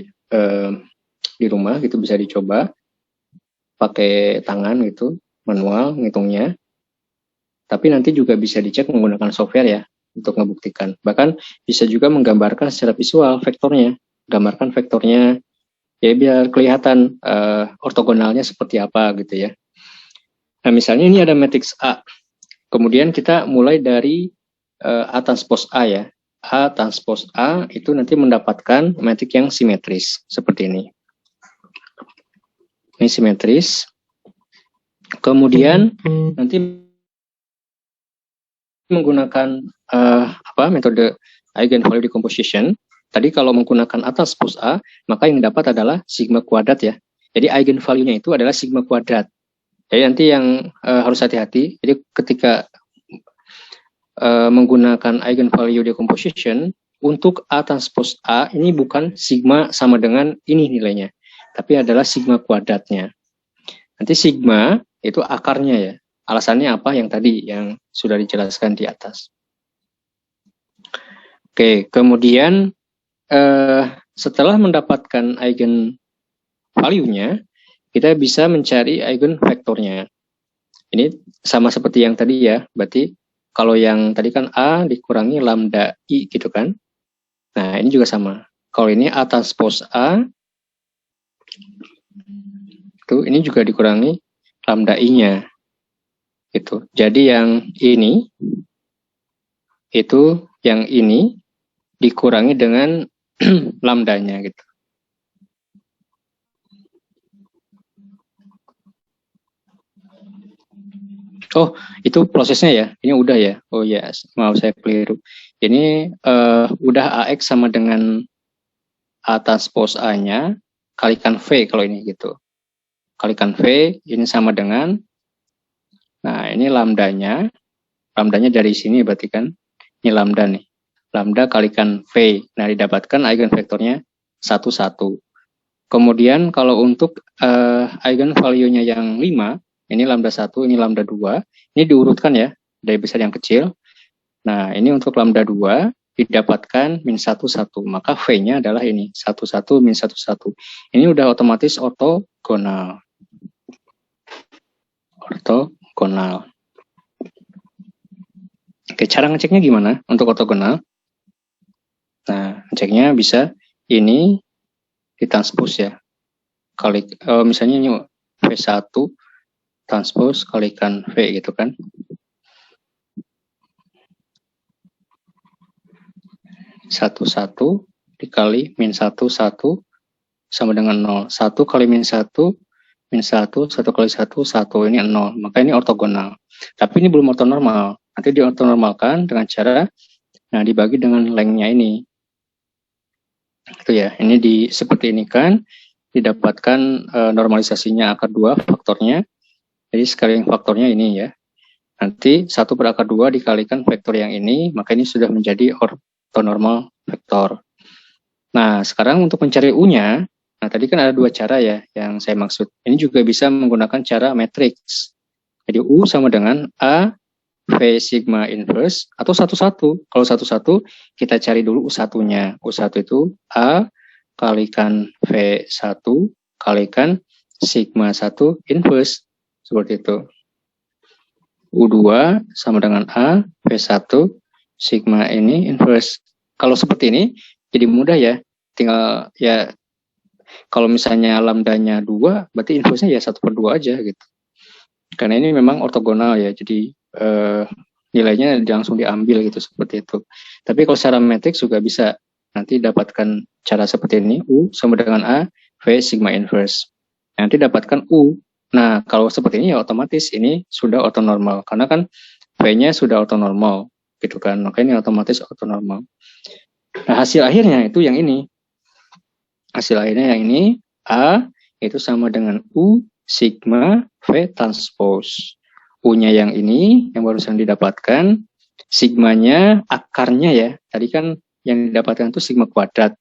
rumah gitu, bisa dicoba pakai tangan gitu, manual ngitungnya. Tapi nanti juga bisa dicek menggunakan software ya. untuk ngebuktikan. Bahkan bisa juga menggambarkan secara visual vektornya, gambarkan vektornya ya biar kelihatan ortogonalnya seperti apa gitu ya. Nah misalnya ini ada matriks A, kemudian kita mulai dari A transpose A ya. A transpose A itu nanti mendapatkan matriks yang simetris seperti ini. Ini simetris. Kemudian nanti menggunakan metode eigenvalue decomposition. Tadi kalau menggunakan A transpose A, maka yang didapat adalah sigma kuadrat ya. Jadi eigenvalue-nya itu adalah sigma kuadrat. Jadi nanti yang harus hati-hati. Jadi ketika menggunakan eigenvalue decomposition untuk A transpose A ini bukan sigma sama dengan ini nilainya, tapi adalah sigma kuadratnya. Nanti sigma itu akarnya ya. Alasannya apa yang tadi yang sudah dijelaskan di atas. Oke, kemudian setelah mendapatkan eigenvalue-nya, kita bisa mencari eigenvektornya. Ini sama seperti yang tadi ya, berarti kalau yang tadi kan A dikurangi lambda I gitu kan. Nah, ini juga sama. Kalau ini A transpose A, itu ini juga dikurangi lambda I-nya. Gitu. Jadi yang ini, itu yang ini dikurangi dengan lambdanya gitu. Oh, itu prosesnya ya. Ini udah ya. Oh ya, maaf saya keliru. Ini udah AX sama dengan A transpose A-nya kalikan V kalau ini gitu. Kalikan V ini sama dengan, nah ini lambdanya. Lambdanya dari sini berarti kan. Ini lambda nih. Lambda kalikan V. Nah, didapatkan eigenvektornya 1, 1. Kemudian kalau untuk eigenvalue-nya yang 5, ini lambda 1, ini lambda 2, ini diurutkan ya, dari besar yang kecil. Nah, ini untuk lambda 2 didapatkan min 1, 1. Maka V-nya adalah ini, 1, 1, min 1, 1. Ini udah otomatis ortogonal. Ortogonal. Oke, cara ngeceknya gimana untuk ortogonal? Nah, ngeceknya bisa ini ditranspose ya. Kali misalnya ini V1 transpose kalikan V gitu kan. Satu dikali min 1, 1 sama dengan 0. 1 kali min 1, min 1, 1 kali 1, 1. Ini 0. Maka ini ortogonal. Tapi ini belum ortonormal. Nanti diortonormalkan dengan cara, nah dibagi dengan lengthnya ini. Itu ya, ini seperti ini kan, didapatkan normalisasinya akar 2 faktornya. Jadi scaling faktornya ini ya. Nanti 1 per akar 2 dikalikan vektor yang ini, maka ini sudah menjadi ortonormal vektor. Nah, sekarang untuk mencari U-nya, nah tadi kan ada 2 cara ya yang saya maksud. Ini juga bisa menggunakan cara matriks. Jadi U sama dengan A V sigma inverse atau 1, 1. Kalau 1, 1 kita cari dulu U1-nya. U1 itu A kalikan V1 kalikan sigma 1 inverse. Seperti itu. U2 sama dengan A V1 sigma ini inverse. Kalau seperti ini jadi mudah ya. Tinggal ya kalau misalnya lambdanya 2 berarti inverse-nya ya 1 per 2 aja gitu. Karena ini memang ortogonal ya. Jadi nilainya langsung diambil gitu seperti itu. Tapi kalau secara matriks juga bisa nanti dapatkan cara seperti ini, U sama dengan A V sigma inverse. Nanti dapatkan U. Nah, kalau seperti ini ya otomatis ini sudah ortonormal karena kan V-nya sudah ortonormal gitu kan. Maka ini otomatis ortonormal. Nah, hasil akhirnya itu yang ini. Hasil akhirnya yang ini A itu sama dengan U sigma V transpose. U-nya yang ini, yang barusan didapatkan, sigmanya, akarnya ya, tadi kan yang didapatkan itu sigma kuadrat.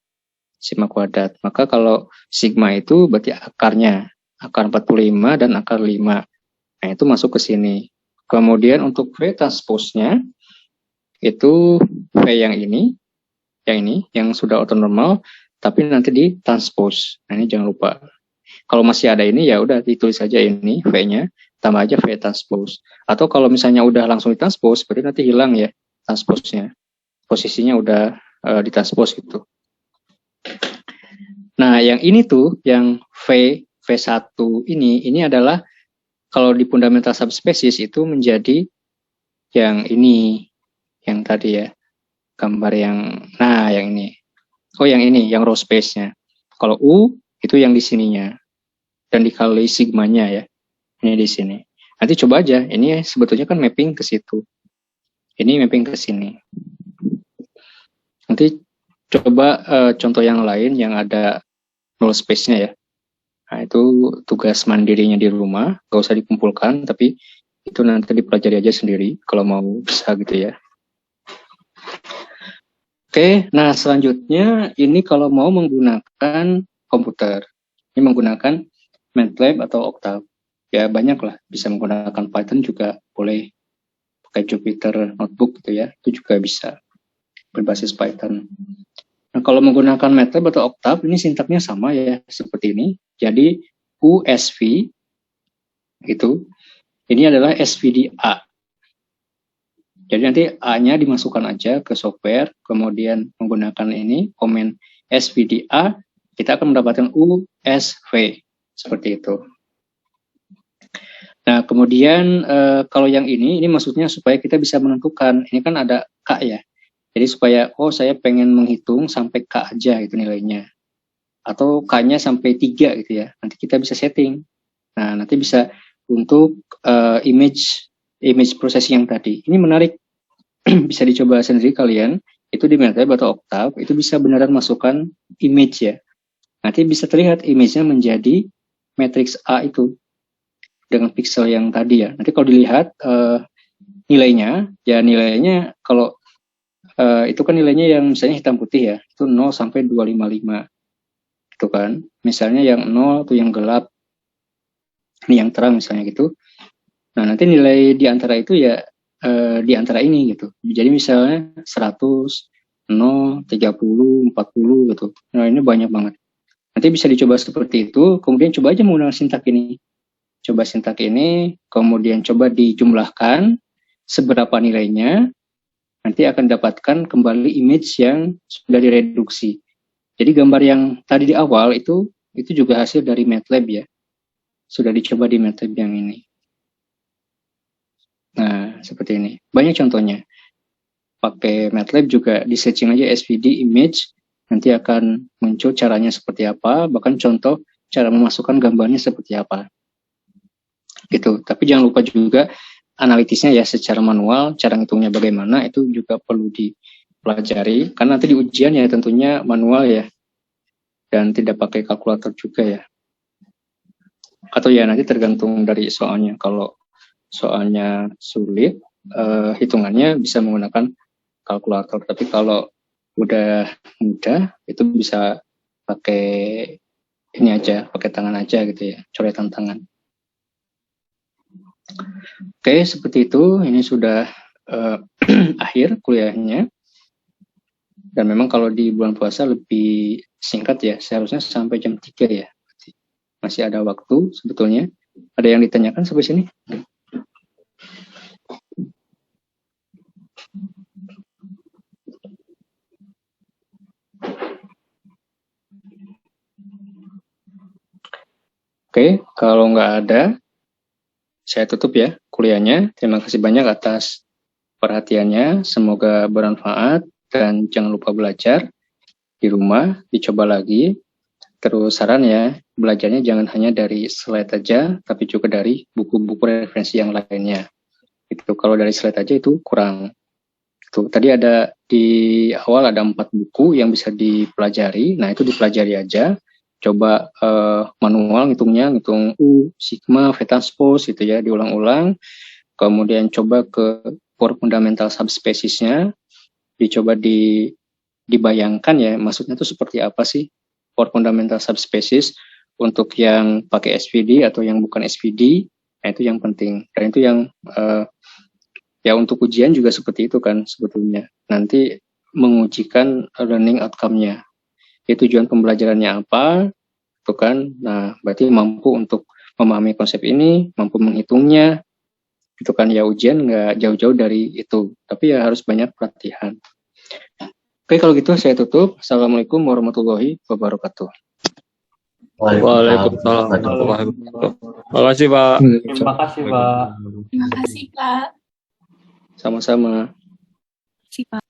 Maka kalau sigma itu berarti akarnya, akar 45 dan akar 5. Nah, itu masuk ke sini. Kemudian untuk V transpose-nya, itu V yang ini, yang sudah ortonormal, tapi nanti ditranspose. Nah, ini jangan lupa. Kalau masih ada ini, ya udah ditulis saja ini, V-nya, tambah aja V transpose. Atau kalau misalnya udah langsung ditranspose, berarti nanti hilang ya transpose-nya. posisinya udah ditranspose gitu. Nah, yang ini tuh, yang V1 ini adalah kalau di fundamental subspecies itu menjadi yang ini, yang tadi ya, gambar yang, nah yang ini. Oh yang ini, yang row space-nya. Kalau U, itu yang di sininya. Dan dikali sigmanya ya, ini di sini. Nanti coba aja, ini sebetulnya kan mapping ke situ. Ini mapping ke sini. Nanti coba contoh yang lain yang ada null space-nya ya. Nah, itu tugas mandirinya di rumah, gak usah dikumpulkan, tapi itu nanti dipelajari aja sendiri, kalau mau bisa gitu ya. Oke, nah selanjutnya ini kalau mau menggunakan komputer. Ini menggunakan MATLAB atau Octave. Ya banyak lah, bisa menggunakan Python juga boleh. Pakai Jupyter Notebook gitu ya, itu juga bisa berbasis Python. Nah, kalau menggunakan MATLAB atau Octave, ini sintaknya sama ya, seperti ini. Jadi, USV, itu, ini adalah SVD-A. Jadi nanti A-nya dimasukkan aja ke software, kemudian menggunakan ini, komen SVD-A, kita akan mendapatkan USV, seperti itu. Nah, kemudian kalau yang ini maksudnya supaya kita bisa menentukan, ini kan ada K ya, jadi supaya, oh saya pengen menghitung sampai K aja gitu nilainya. Atau K-nya sampai 3 gitu ya. Nanti kita bisa setting. Nah, nanti bisa untuk image processing yang tadi. Ini menarik. Bisa dicoba sendiri kalian. Itu di MATLAB atau Octave, itu bisa beneran masukkan image ya. Nanti bisa terlihat image-nya menjadi matriks A itu. Dengan pixel yang tadi ya. Nanti kalau dilihat nilainya, ya nilainya kalau itu kan nilainya yang misalnya hitam putih ya, itu 0 sampai 255 gitu kan. Misalnya yang 0 itu yang gelap, ini yang terang misalnya gitu. Nah, nanti nilai di antara itu ya di antara ini gitu. Jadi misalnya 100, 0, 30, 40 gitu. Nah, ini banyak banget. Nanti bisa dicoba seperti itu, kemudian coba aja menggunakan sintak ini. Coba sintak ini, kemudian coba dijumlahkan seberapa nilainya, nanti akan dapatkan kembali image yang sudah direduksi. Jadi gambar yang tadi di awal itu juga hasil dari MATLAB ya. Sudah dicoba di MATLAB yang ini. Nah, seperti ini. Banyak contohnya. Pakai MATLAB juga di searching aja SVD image, nanti akan muncul caranya seperti apa, bahkan contoh cara memasukkan gambarnya seperti apa. Gitu. Tapi jangan lupa juga analitisnya ya secara manual, cara ngitungnya bagaimana itu juga perlu dipelajari karena nanti di ujian ya tentunya manual ya dan tidak pakai kalkulator juga ya. Atau ya nanti tergantung dari soalnya. Kalau soalnya sulit, hitungannya bisa menggunakan kalkulator. Tapi kalau udah mudah itu bisa pakai ini aja, pakai tangan aja gitu ya, coretan tangan. Oke, seperti itu. Ini sudah akhir kuliahnya. Dan memang kalau di bulan puasa lebih singkat ya, seharusnya sampai jam 3 ya. Masih ada waktu sebetulnya. Ada yang ditanyakan sampai sini? Oke, kalau nggak ada, saya tutup ya kuliahnya. Terima kasih banyak atas perhatiannya. Semoga bermanfaat dan jangan lupa belajar di rumah, dicoba lagi. Terus saran ya, belajarnya jangan hanya dari slide aja, tapi juga dari buku-buku referensi yang lainnya. Itu kalau dari slide aja itu kurang. Itu tadi ada di awal ada 4 buku yang bisa dipelajari. Nah itu dipelajari aja. Coba manual ngitung U, sigma, V-transpose gitu ya, diulang-ulang. Kemudian coba ke core fundamental subspeciesnya, dicoba dibayangkan ya, maksudnya itu seperti apa sih core fundamental subspecies untuk yang pakai SVD atau yang bukan SVD, nah itu yang penting. Dan itu yang ya untuk ujian juga seperti itu kan sebetulnya. Nanti mengujikan learning outcome-nya. Ya, tujuan pembelajarannya apa, itu kan. Nah, berarti mampu untuk memahami konsep ini, mampu menghitungnya, itu kan ya ujian nggak jauh-jauh dari itu. Tapi ya harus banyak pelatihan. Oke, kalau gitu saya tutup. Assalamualaikum warahmatullahi wabarakatuh. Waalaikumsalam warahmatullahi wabarakatuh. Terima kasih, Pak. Terima kasih, Pak. Terima kasih, Pak. Sama-sama. Si Pak.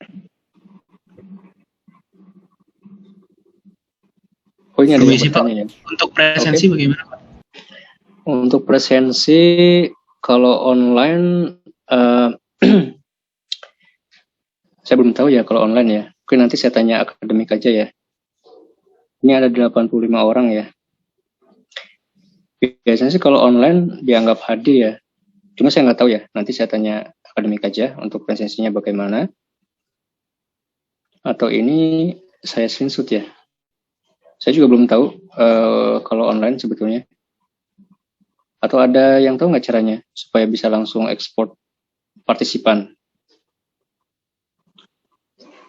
Oh, ini ada yang Permisi, Pak. bertanya ya. Untuk presensi bagaimana, Pak? Untuk presensi, kalau online, saya belum tahu ya kalau online ya. Mungkin nanti saya tanya akademik aja ya. Ini ada 85 orang ya. Biasanya sih kalau online dianggap hadir ya. Cuma saya nggak tahu ya. Nanti saya tanya akademik aja untuk presensinya bagaimana. Atau ini saya screenshot ya. Saya juga belum tahu kalau online sebetulnya. Atau ada yang tahu nggak caranya supaya bisa langsung ekspor partisipan?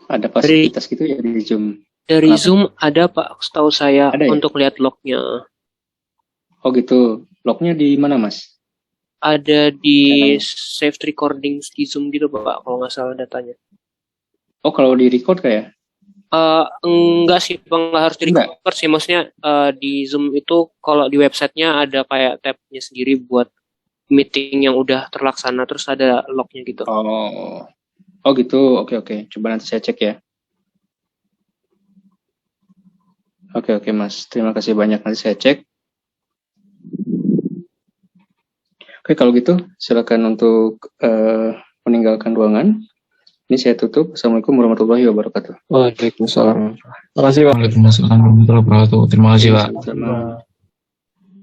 Ada fasilitas gitu ya di Zoom? Dari Kenapa? Zoom ada Pak, setahu saya Ada ya? untuk lihat lognya. Oh gitu. Lognya di mana, Mas? Ada di Datanya. saved recordings di Zoom gitu Pak, kalau nggak salah datanya. Oh, kalau di record kayak? Enggak sih, Pak, nggak harus di Enggak. record sih. Maksudnya di Zoom itu kalau di websitenya ada kayak tabnya sendiri buat meeting yang udah terlaksana, terus ada lognya gitu. Oh gitu. Oke. Coba nanti saya cek ya. Oke, Mas. Terima kasih banyak. Nanti saya cek. Oke, kalau gitu silakan untuk meninggalkan ruangan. Ini saya tutup. Assalamualaikum warahmatullahi wabarakatuh. Waalaikumsalam. Terima kasih, Pak. Waalaikumsalam warahmatullahi wabarakatuh. Terima kasih, Pak. Sama-sama.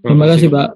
Terima kasih, Pak.